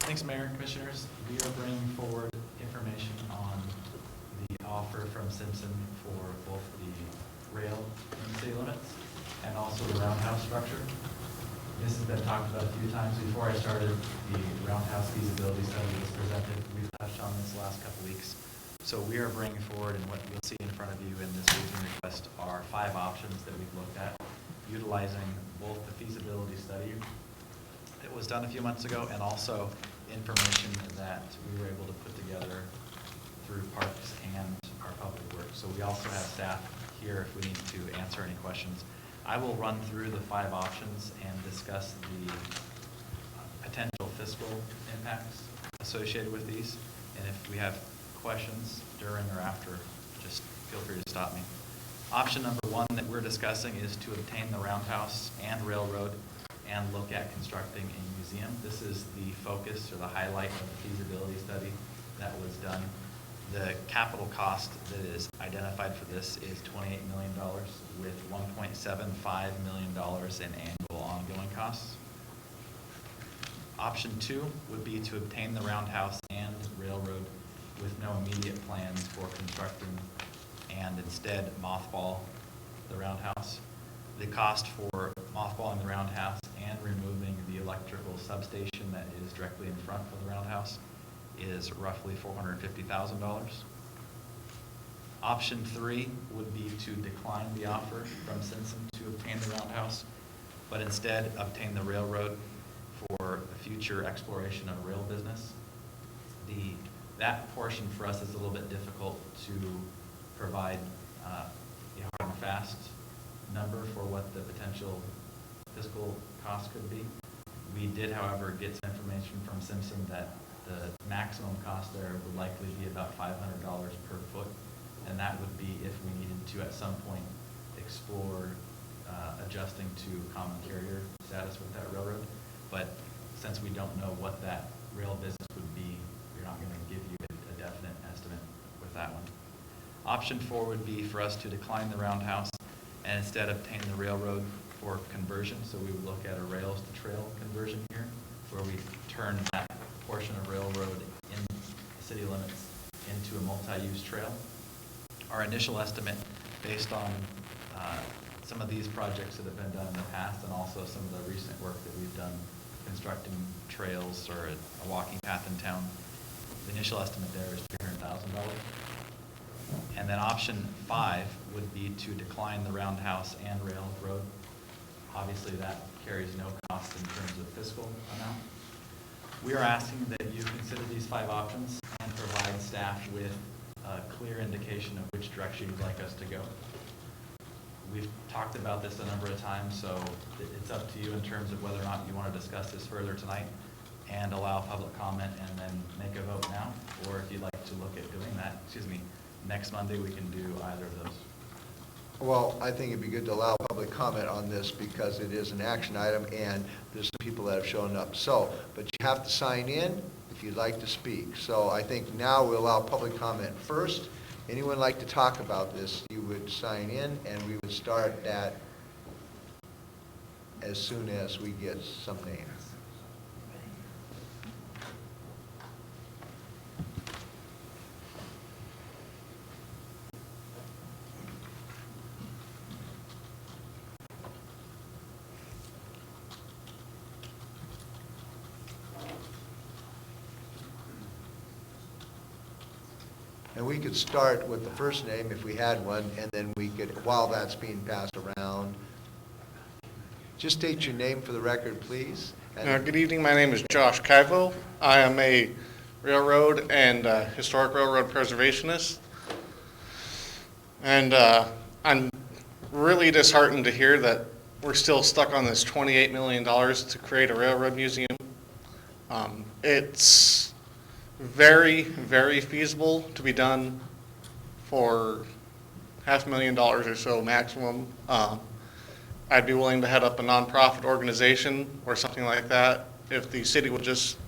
Thanks, Mayor and Commissioners. We are bringing forward information on the offer from Simpson for both the rail in city limits and also the roundhouse structure. This has been talked about a few times before I started. The roundhouse feasibility study was presented. We've touched on this the last couple weeks. So we are bringing forward, and what you'll see in front of you in this briefing request are 5 options that we've looked at, utilizing both the feasibility study that was done a few months ago and also information that we were able to put together through Parks and our public works. So we also have staff here if we need to answer any questions. I will run through the 5 options and discuss the potential fiscal impacts associated with these. And if we have questions during or after, just feel free to stop me. Option number 1 that we're discussing is to obtain the roundhouse and railroad and look at constructing a museum. This is the focus or the highlight of the feasibility study that was done. The capital cost that is identified for this is $28 million with $1.75 million in annual ongoing costs. Option 2 would be to obtain the roundhouse and railroad with no immediate plans for constructing and instead mothball the roundhouse. The cost for mothballing the roundhouse and removing the electrical substation that is directly in front of the roundhouse is roughly $450,000. Option 3 would be to decline the offer from Simpson to obtain the roundhouse, but instead obtain the railroad for the future exploration of rail business. That portion for us is a little bit difficult to provide a hard and fast number for what the potential fiscal cost could be. We did, however, get some information from Simpson that the maximum cost there would likely be about $500 per foot, and that would be if we needed to at some point explore adjusting to common carrier status with that railroad. But since we don't know what that rail business would be, we're not going to give you a definite estimate with that one. Option 4 would be for us to decline the roundhouse and instead obtain the railroad for conversion. So we would look at a rails to trail conversion here, where we turn that portion of railroad in city limits into a multi-use trail. Our initial estimate, based on some of these projects that have been done in the past and also some of the recent work that we've done constructing trails or a walking path in town, the initial estimate there is $300,000. And then option 5 would be to decline the roundhouse and railroad. Obviously, that carries no cost in terms of fiscal amount. We are asking that you consider these 5 options and provide staff with a clear indication of which direction you'd like us to go. We've talked about this a number of times, so it's up to you in terms of whether or not you want to discuss this further tonight and allow public comment and then make a vote now, or if you'd like to look at doing that, next Monday we can do either of those. Well, I think it'd be good to allow public comment on this because it is an action item and there's some people that have shown up. So, but you have to sign in if you'd like to speak. So I think now we'll allow public comment first. Anyone like to talk about this, you would sign in and we would start that as soon as we get some names. And we could start with the first name if we had one, and then we could, while that's being passed around, just state your name for the record, please. Good evening. My name is Josh Kaivo. I am a railroad and historic railroad preservationist. And I'm really disheartened to hear that we're still stuck on this $28 million to create a railroad museum. It's very, very feasible to be done for $500,000 or so maximum. I'd be willing to head up a nonprofit organization or something like that if the city would just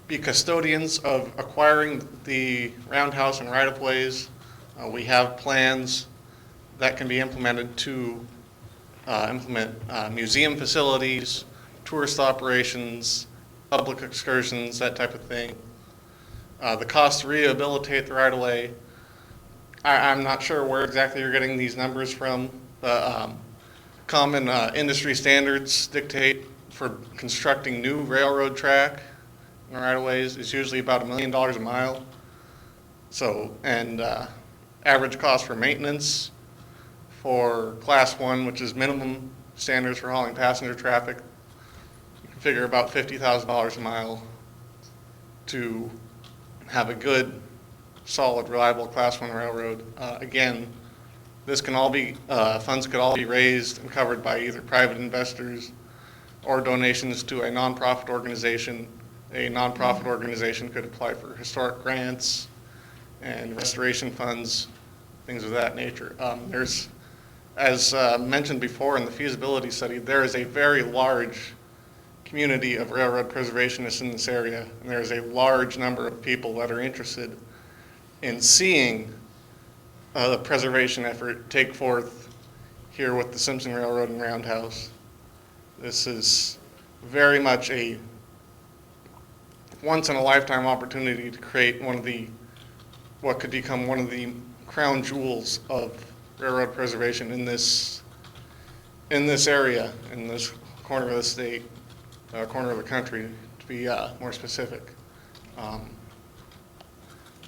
be custodians of acquiring the roundhouse and right-of-ways. We have plans that can be implemented to implement museum facilities, tourist operations, public excursions, that type of thing. The cost to rehabilitate the right-of-way, I'm not sure where exactly you're getting these numbers from, but common industry standards dictate for constructing new railroad track and right-of-ways is usually about $1 million a mile. So, and average cost for maintenance for Class 1, which is minimum standards for hauling passenger traffic, you can figure about $50,000 a mile to have a good, solid, reliable Class 1 railroad. Again, this can all be, funds could all be raised and covered by either private investors or donations to a nonprofit organization. A nonprofit organization could apply for historic grants and restoration funds, things of that nature. There's, as mentioned before in the feasibility study, there is a very large community of railroad preservationists in this area, and there's a large number of people that are interested in seeing the preservation effort take forth here with the Simpson Railroad and Roundhouse. This is very much a once-in-a-lifetime opportunity to create one of the, what could become one of the crown jewels of railroad preservation in this area, in this corner of the state, corner of the country, to be more specific.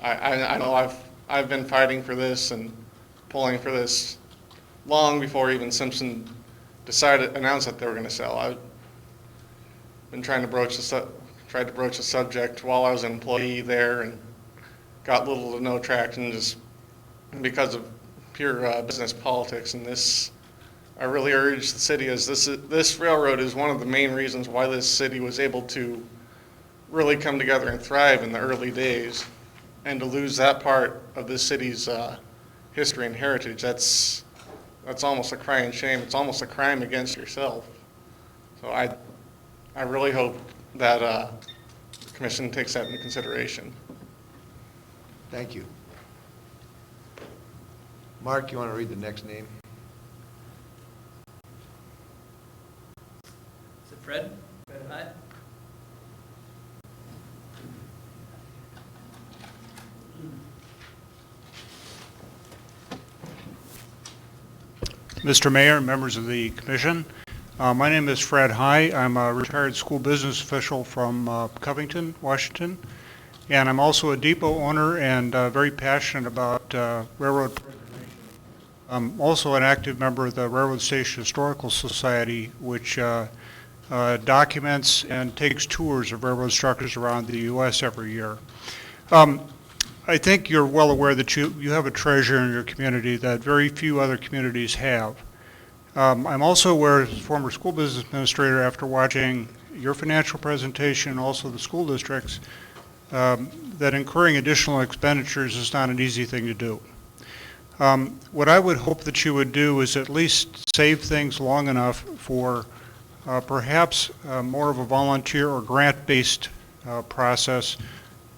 I know I've been fighting for this and pulling for this long before even Simpson announced that they were going to sell. I've been trying to broach the subject while I was an employee there and got little to no traction just because of pure business politics. And this, I really urge the city, as this railroad is one of the main reasons why this city was able to really come together and thrive in the early days. And to lose that part of this city's history and heritage, that's almost a crying shame. It's almost a crime against yourself. So I really hope that the commission takes that into consideration. Thank you. Mark, you want to read the next name? Is it Fred? Fred Hyde? Mr. Mayor, members of the commission, my name is Fred High. I'm a retired school business official from Covington, Washington, and I'm also a depot owner and very passionate about railroad preservation. I'm also an active member of the Railroad Station Historical Society, which documents and takes tours of railroad structures around the U.S. every year. I think you're well aware that you have a treasure in your community that very few other communities have. I'm also aware, as a former school business administrator, after watching your financial presentation and also the school districts, that incurring additional expenditures is not an easy thing to do. What I would hope that you would do is at least save things long enough for perhaps more of a volunteer or grant-based process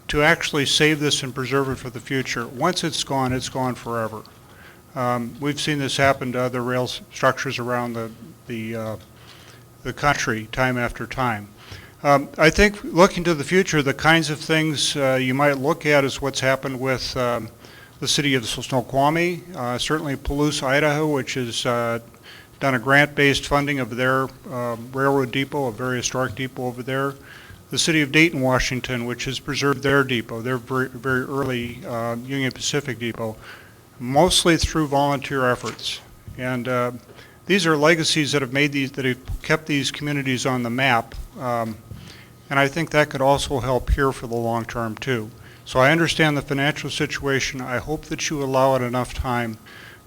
to actually save this and preserve it for the future. Once it's gone forever. We've seen this happen to other rail structures around the country time after time. I think looking to the future, the kinds of things you might look at is what's happened with the city of Snoqualmie, certainly Palouse, Idaho, which has done a grant-based funding of their railroad depot, a very historic depot over there. The city of Dayton, Washington, which has preserved their depot, their very early Union Pacific depot, mostly through volunteer efforts. And these are legacies that have kept these communities on the map. And I think that could also help here for the long term too. So I understand the financial situation. I hope that you allow it enough time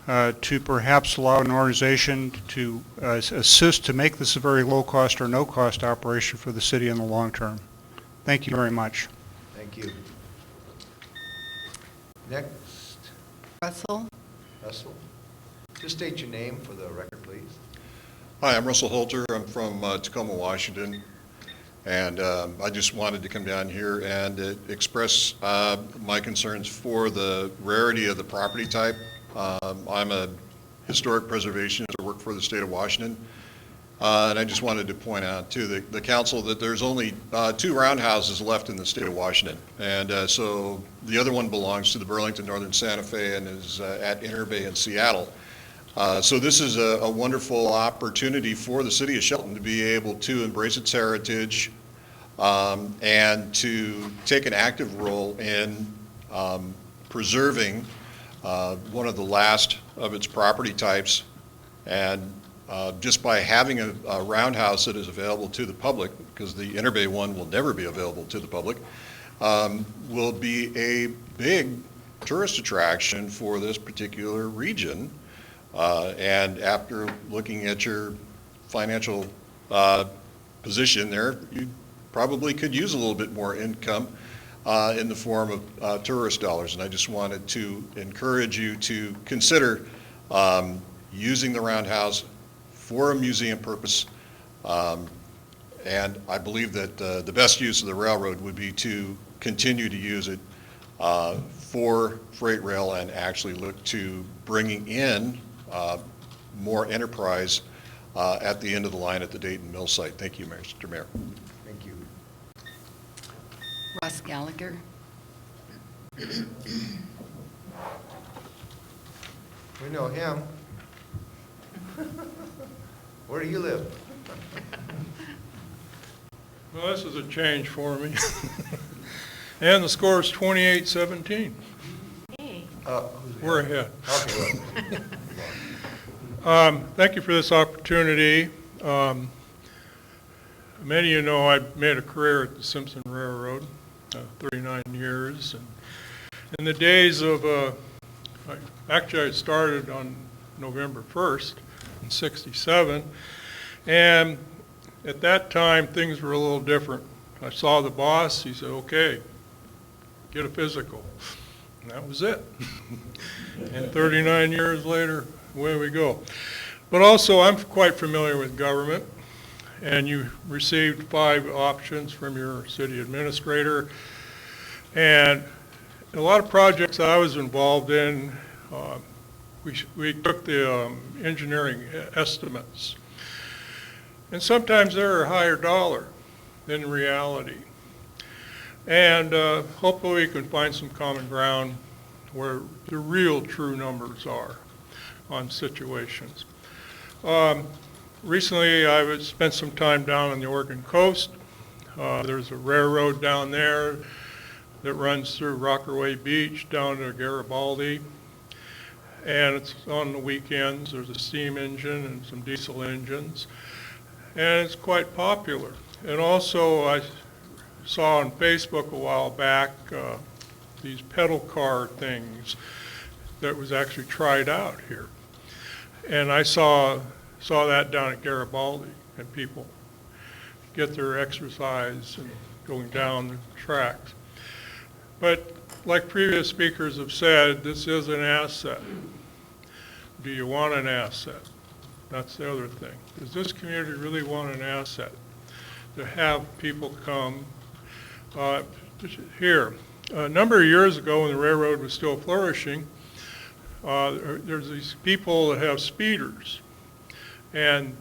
to perhaps allow an organization to assist to make this a very low cost or no cost operation for the city in the long term. Thank you very much. Thank you. Next. Russell. Russell. Just state your name for the record, please. Hi, I'm Russell Holter. I'm from Tacoma, Washington. And I just wanted to come down here and express my concerns for the rarity of the property type. I'm a historic preservationist. I work for the state of Washington. And I just wanted to point out to the council that there's only 2 roundhouses left in the state of Washington. And so the other one belongs to the Burlington Northern Santa Fe and is at Interbay in Seattle. So this is a wonderful opportunity for the city of Shelton to be able to embrace its heritage and to take an active role in preserving one of the last of its property types. And just by having a roundhouse that is available to the public, because the Interbay one will never be available to the public, will be a big tourist attraction for this particular region. And after looking at your financial position there, you probably could use a little bit more income in the form of tourist dollars. And I just wanted to encourage you to consider using the roundhouse for a museum purpose. And I believe that the best use of the railroad would be to continue to use it for freight rail and actually look to bringing in more enterprise at the end of the line at the Dayton Mill site. Thank you, Mr. Mayor. Thank you. Ross Gallagher. We know him. Where do you live? Well, this is a change for me. And the score is 28-17. Hey. We're ahead. Okay. Thank you for this opportunity. Many of you know I made a career at the Simpson Railroad, 39 years. And in the days of, actually I started on November 1st in '67, and at that time things were a little different. I saw the boss, he said, okay, get a physical. And that was it. And 39 years later, away we go. But also, I'm quite familiar with government, and you received 5 options from your city administrator. And a lot of projects I was involved in, we took the engineering estimates. And sometimes they're a higher dollar than reality. And hopefully we can find some common ground where the real true numbers are on situations. Recently I spent some time down on the Oregon coast. There's a railroad down there that runs through Rockaway Beach down to Garibaldi. And it's on the weekends. There's a steam engine and some diesel engines. And it's quite popular. And also I saw on Facebook a while back these pedal car things that was actually tried out here. And I saw that down at Garibaldi, and people get their exercise and going down the tracks. But like previous speakers have said, this is an asset. Do you want an asset? That's the other thing. Does this community really want an asset? To have people come here. A number of years ago when the railroad was still flourishing, there's these people that have speeders. And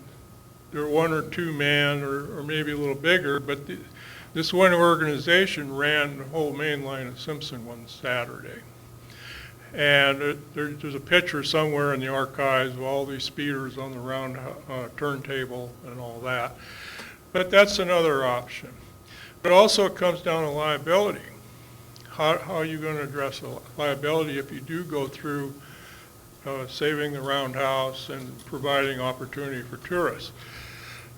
they're 1 or 2 man or maybe a little bigger, but this one organization ran the whole main line of Simpson one Saturday. And there's a picture somewhere in the archives of all these speeders on the round turntable and all that. But that's another option. But also it comes down to liability. How are you going to address liability if you do go through saving the roundhouse and providing opportunity for tourists?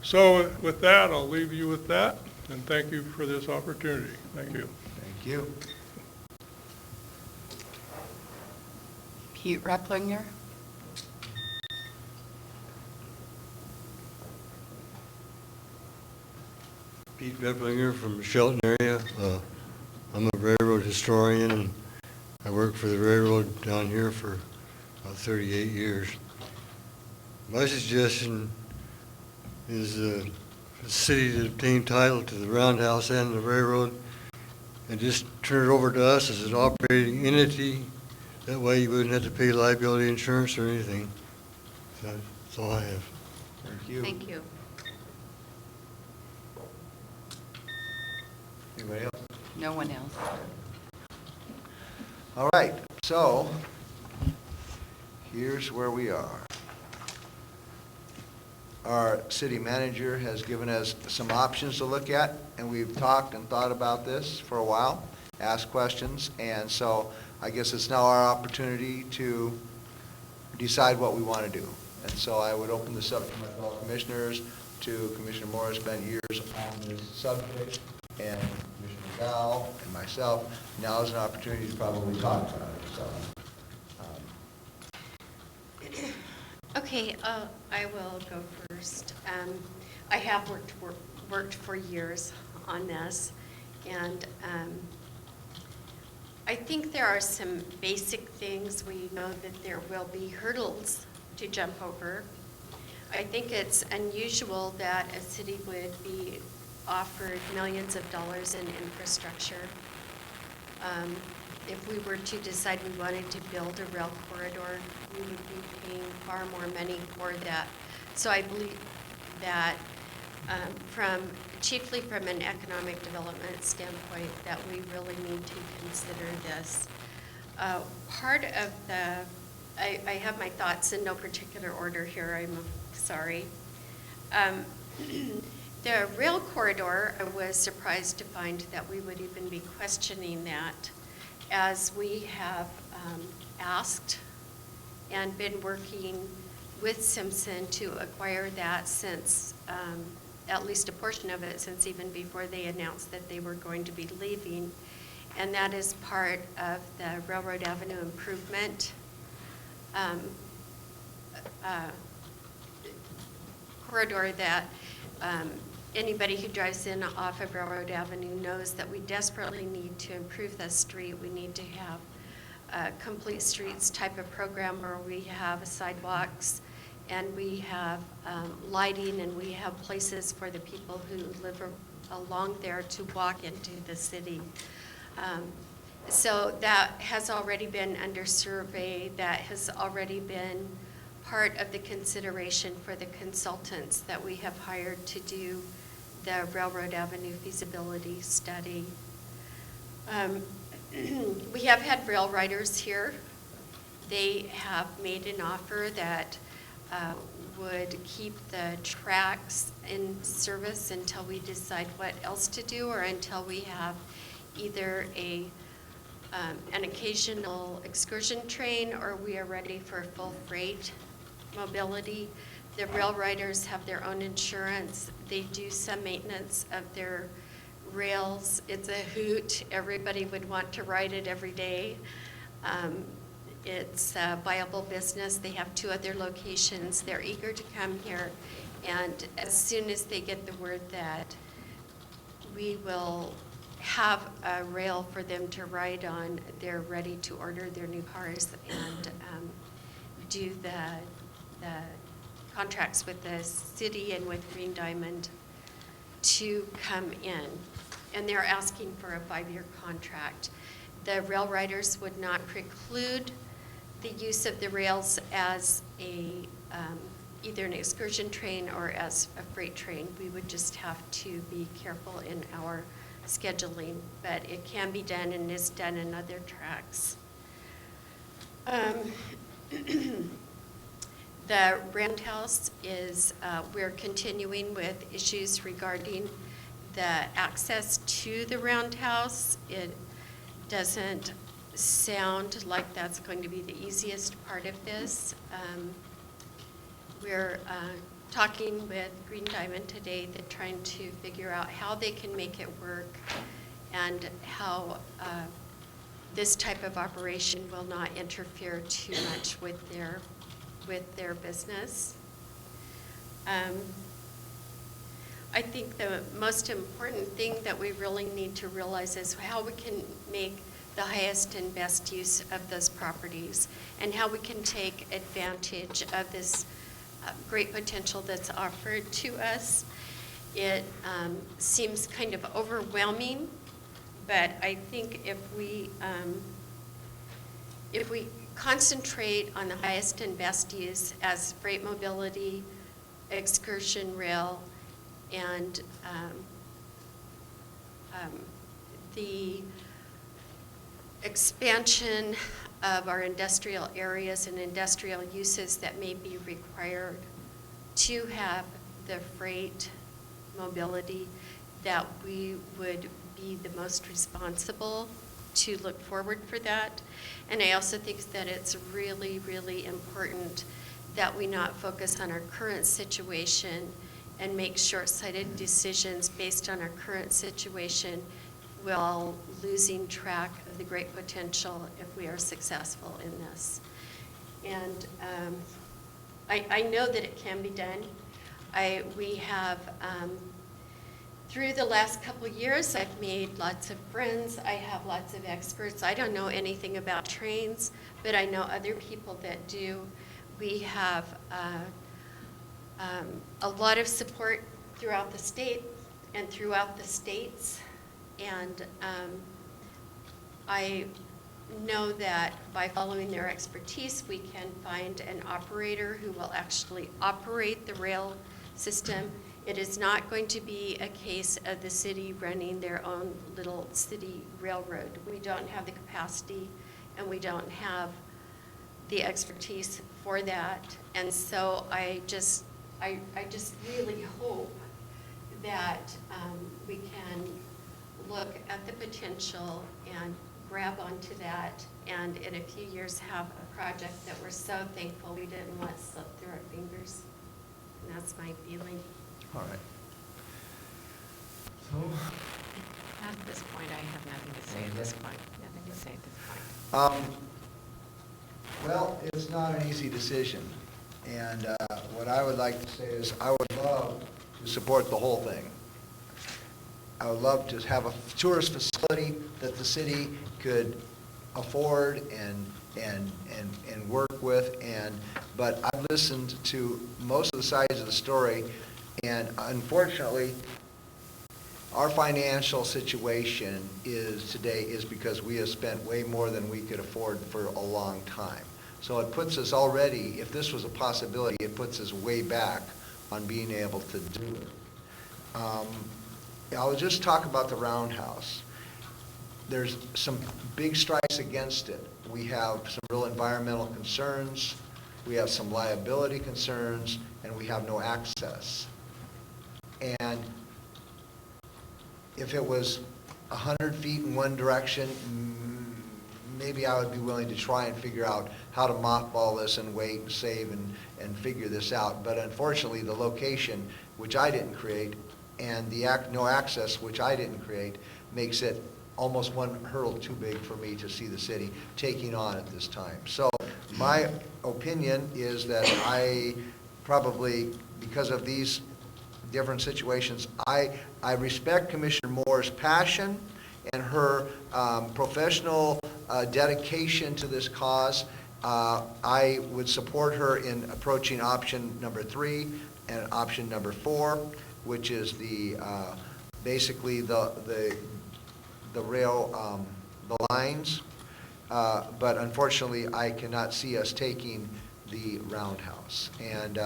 So with that, I'll leave you with that, and thank you for this opportunity. Thank you. Thank you. Pete Replinger. Pete Replinger from the Shelton area. I'm a railroad historian, and I worked for the railroad down here for about 38 years. My suggestion is the city to obtain title to the roundhouse and the railroad and just turn it over to us as an operating entity. That way you wouldn't have to pay liability insurance or anything. So that's all I have. Thank you. Thank you. Anybody else? No one else. All right, so here's where we are. Our city manager has given us some options to look at, and we've talked and thought about this for a while, asked questions, and so I guess it's now our opportunity to decide what we want to do. And so I would open this up to my fellow commissioners, to Commissioner Morris, spent years on this subject, and Commissioner Gal and myself. Now is an opportunity to probably talk about it. So, Okay, I will go first. I have worked for years on this, and I think there are some basic things. We know that there will be hurdles to jump over. I think it's unusual that a city would be offered millions of dollars in infrastructure. If we were to decide we wanted to build a rail corridor, we would be paying far more money for that. So I believe that chiefly from an economic development standpoint, that we really need to consider this. Part of I have my thoughts in no particular order here, I'm sorry. The rail corridor, I was surprised to find that we would even be questioning that, as we have asked and been working with Simpson to acquire that since, at least a portion of it, since even before they announced that they were going to be leaving. And that is part of the Railroad Avenue improvement corridor that anybody who drives in off of Railroad Avenue knows that we desperately need to improve the street. We need to have a complete streets type of program where we have sidewalks and we have lighting and we have places for the people who live along there to walk into the city. So that has already been under survey. That has already been part of the consideration for the consultants that we have hired to do the Railroad Avenue feasibility study. We have had rail riders here. They have made an offer that would keep the tracks in service until we decide what else to do, or until we have either an occasional excursion train, or we are ready for full freight mobility. The rail riders have their own insurance. They do some maintenance of their rails. It's a hoot. Everybody would want to ride it every day. It's a viable business. They have 2 other locations. They're eager to come here. And as soon as they get the word that we will have a rail for them to ride on, they're ready to order their new cars and do the contracts with the city and with Green Diamond to come in. And they're asking for a 5-year contract. The rail riders would not preclude the use of the rails as a either an excursion train or as a freight train. We would just have to be careful in our scheduling, but it can be done and is done in other tracks. The roundhouse is, we're continuing with issues regarding the access to the roundhouse. It doesn't sound like that's going to be the easiest part of this. We're talking with Green Diamond today. They're trying to figure out how they can make it work and how this type of operation will not interfere too much with their business. I think the most important thing that we really need to realize is how we can make the highest and best use of those properties and how we can take advantage of this great potential that's offered to us. It seems kind of overwhelming, but I think if we concentrate on the highest and best use as freight mobility, excursion rail, and the expansion of our industrial areas and industrial uses that may be required to have the freight mobility, that we would be the most responsible to look forward for that. And I also think that it's really, really important that we not focus on our current situation and make short-sighted decisions based on our current situation while losing track of the great potential if we are successful in this. And I know that it can be done. We have, through the last couple of years, I've made lots of friends. I have lots of experts. I don't know anything about trains, but I know other people that do. We have a lot of support throughout the state and throughout the states. And I know that by following their expertise, we can find an operator who will actually operate the rail system. It is not going to be a case of the city running their own little city railroad. We don't have the capacity and we don't have the expertise for that. And so I just really hope that we can look at the potential and grab onto that, and in a few years have a project that we're so thankful we didn't let slip through our fingers. And that's my feeling. All right. At this point, I have nothing to say at this point. Nothing to say at this point. Well, it's not an easy decision. And what I would like to say is I would love to support the whole thing. I would love to have a tourist facility that the city could afford and work with. But I've listened to most of the sides of the story, and unfortunately, our financial situation today is because we have spent way more than we could afford for a long time. So it puts us already, if this was a possibility, it puts us way back on being able to do it. I'll just talk about the Roundhouse. There's some big strikes against it. We have some real environmental concerns, we have some liability concerns, and we have no access. And if it was 100 feet in one direction, maybe I would be willing to try and figure out how to mothball this and wait and save and figure this out. But unfortunately, the location, which I didn't create, and the no access, which I didn't create, makes it almost one hurdle too big for me to see the city taking on at this time. So my opinion is that I probably, because of these different situations, I respect Commissioner Moore's passion and her professional dedication to this cause. I would support her in approaching option number 3 and option number 4, which is the basically the rail, the lines. But unfortunately, I cannot see us taking the Roundhouse. And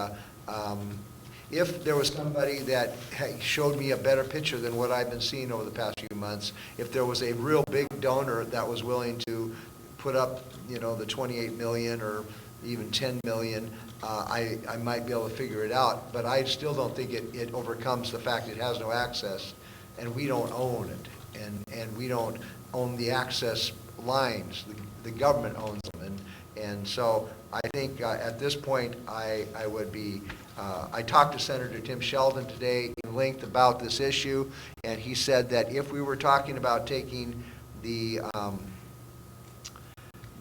if there was somebody that showed me a better picture than what I've been seeing over the past few months, if there was a real big donor that was willing to put up, the 28 million or even 10 million, I might be able to figure it out. But I still don't think it overcomes the fact it has no access, and we don't own it, and we don't own the access lines. The government owns them, and so I think at this point I would be. I talked to Senator Tim Shelton today in length about this issue, and he said that if we were talking about taking the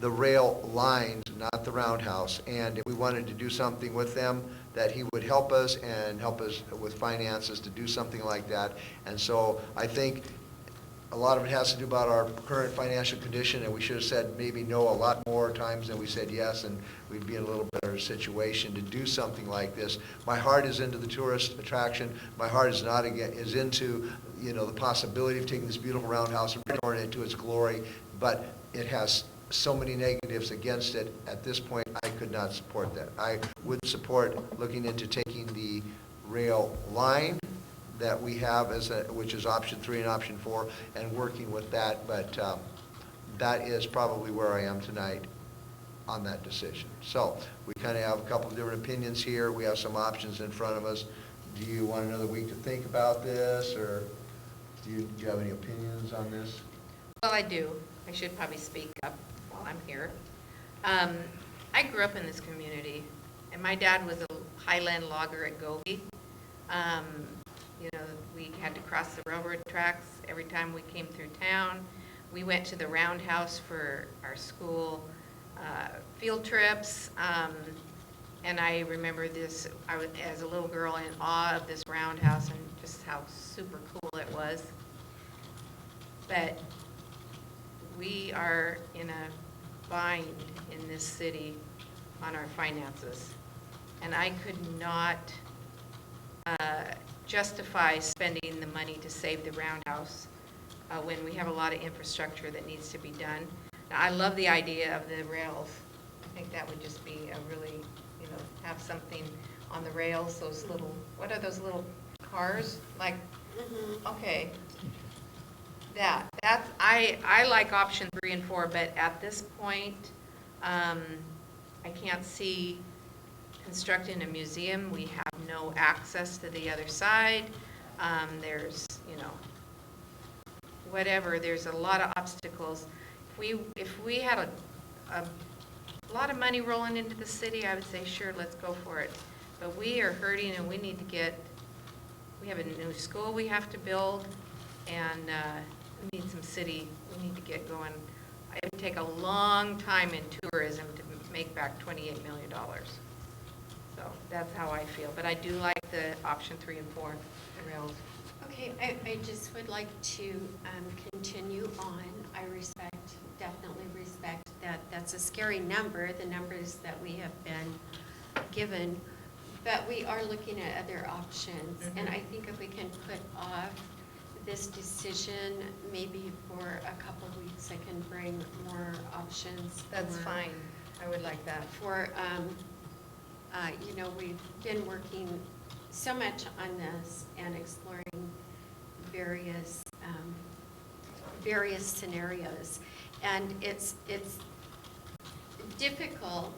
rail lines, not the Roundhouse, and if we wanted to do something with them, that he would help us and help us with finances to do something like that. And so I think a lot of it has to do about our current financial condition, and we should have said maybe no a lot more times than we said yes, and we'd be in a little better situation to do something like this. My heart is into the tourist attraction. My heart is not is into the possibility of taking this beautiful Roundhouse and restoring it to its glory, but it has so many negatives against it. At this point, I could not support that. I would support looking into taking the rail line that we have which is option 3 and option 4, and working with that, but that is probably where I am tonight on that decision. So we kind of have a couple of different opinions here. We have some options in front of us. Do you want another week to think about this, or do you have any opinions on this? Well, I do. I should probably speak up while I'm here. I grew up in this community, and my dad was a highland logger at Gobi. We had to cross the railroad tracks every time we came through town. We went to the Roundhouse for our school field trips, and I remember this, I was, as a little girl, in awe of this Roundhouse and just how super cool it was. But we are in a bind in this city on our finances, and I could not justify spending the money to save the Roundhouse when we have a lot of infrastructure that needs to be done. Now, I love the idea of the rails. I think that would just be a really, have something on the rails, those little, what are those little cars? Like, okay. That's I like option 3 and 4, but at this point, I can't see constructing a museum. We have no access to the other side. there's, whatever, there's a lot of obstacles. If we had a lot of money rolling into the city, I would say, sure, let's go for it. But we are hurting and we need to we have a new school we have to build, and we need we need to get going. It would take a long time in tourism to make back $28 million. So that's how I feel. But I do like the option 3 and 4, the rails. Okay, I just would like to continue on. I definitely respect that that's a scary number, the numbers that we have been given, but we are looking at other options. And I think if we can put off this decision maybe for a couple of weeks, I can bring more options. That's fine. I would like that. We've been working so much on this and exploring various scenarios, and it's difficult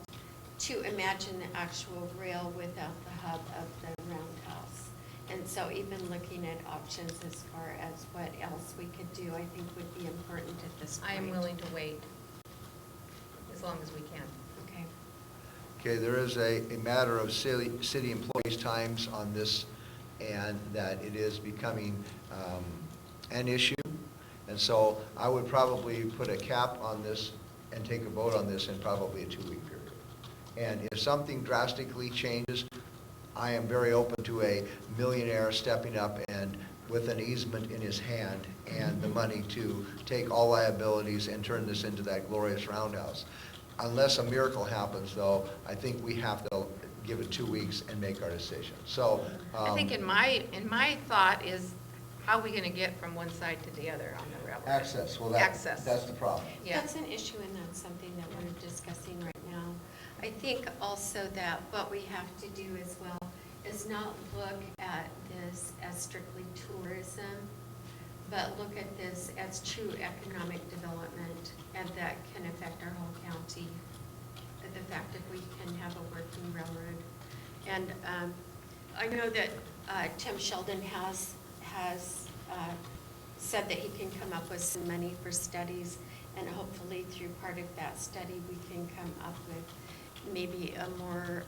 to imagine the actual rail without the hub of the roundhouse. And so even looking at options as far as what else we could do, I think would be important at this point. I am willing to wait as long as we can. Okay. Okay, there is a matter of city employees' times on this, and that it is becoming an issue. And so I would probably put a cap on this and take a vote on this in probably a 2-week period. And if something drastically changes, I am very open to a millionaire stepping up and with an easement in his hand and the money to take all liabilities and turn this into that glorious roundhouse. Unless a miracle happens, though, I think we have to give it 2 weeks and make our decision. So I think in my thought is, how are we going to get from one side to the other on the railroad? access. Well, Access. that's the problem. Yeah. That's an issue, and that's something that we're discussing right now. I think also that what we have to do as well is not look at this as strictly tourism, but look at this as true economic development, and that can affect our whole county. The fact that we can have a working railroad. And I know that Tim Sheldon has said that he can come up with some money for studies, and hopefully through part of that study we can come up with maybe a more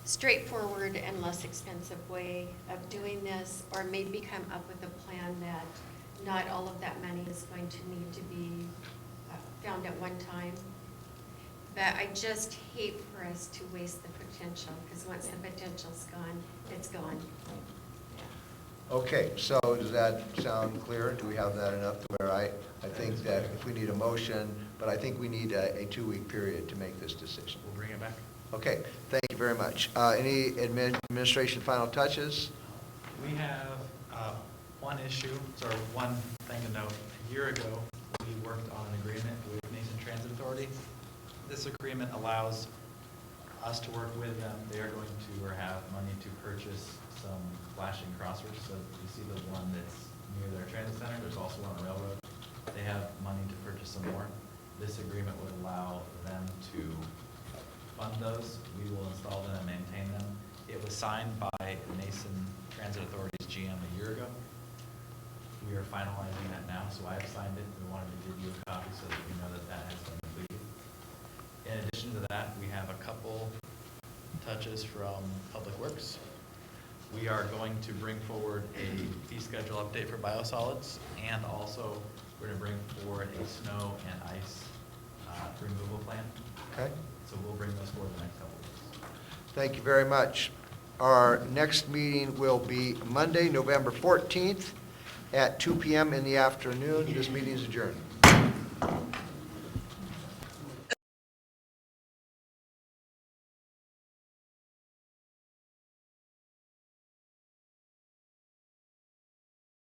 straightforward and less expensive way of doing this, or maybe come up with a plan that not all of that money is going to need to be found at one time. But I just hate for us to waste the potential, because once the potential's gone, it's gone. Okay, so does that sound clear? Do we have that enough to where I think that if we need a motion, but I think we need a 2-week period to make this decision. We'll bring it back. Okay, thank you very much. Any administration final touches? We have one issue, sorry, one thing to note. A year ago, we worked on an agreement with Mason Transit Authority. This agreement allows us to work with them. They are going to, or have money to purchase some flashing crossers. So you see the one that's near their transit center, there's also one on the railroad. They have money to purchase some more. This agreement would allow them to fund those. We will install them and maintain them. It was signed by Mason Transit Authority's GM a year ago. We are finalizing that now, so I have signed it. We wanted to give you a copy so that you know that that has been completed. In addition to that, we have a couple touches from Public Works. We are going to bring forward a fee schedule update for biosolids, and also we're going to bring forward a snow and ice removal plan. Okay. So we'll bring those forward the next couple of weeks. Thank you very much. Our next meeting will be Monday, November 14th at 2 p.m. in the afternoon. This meeting is adjourned.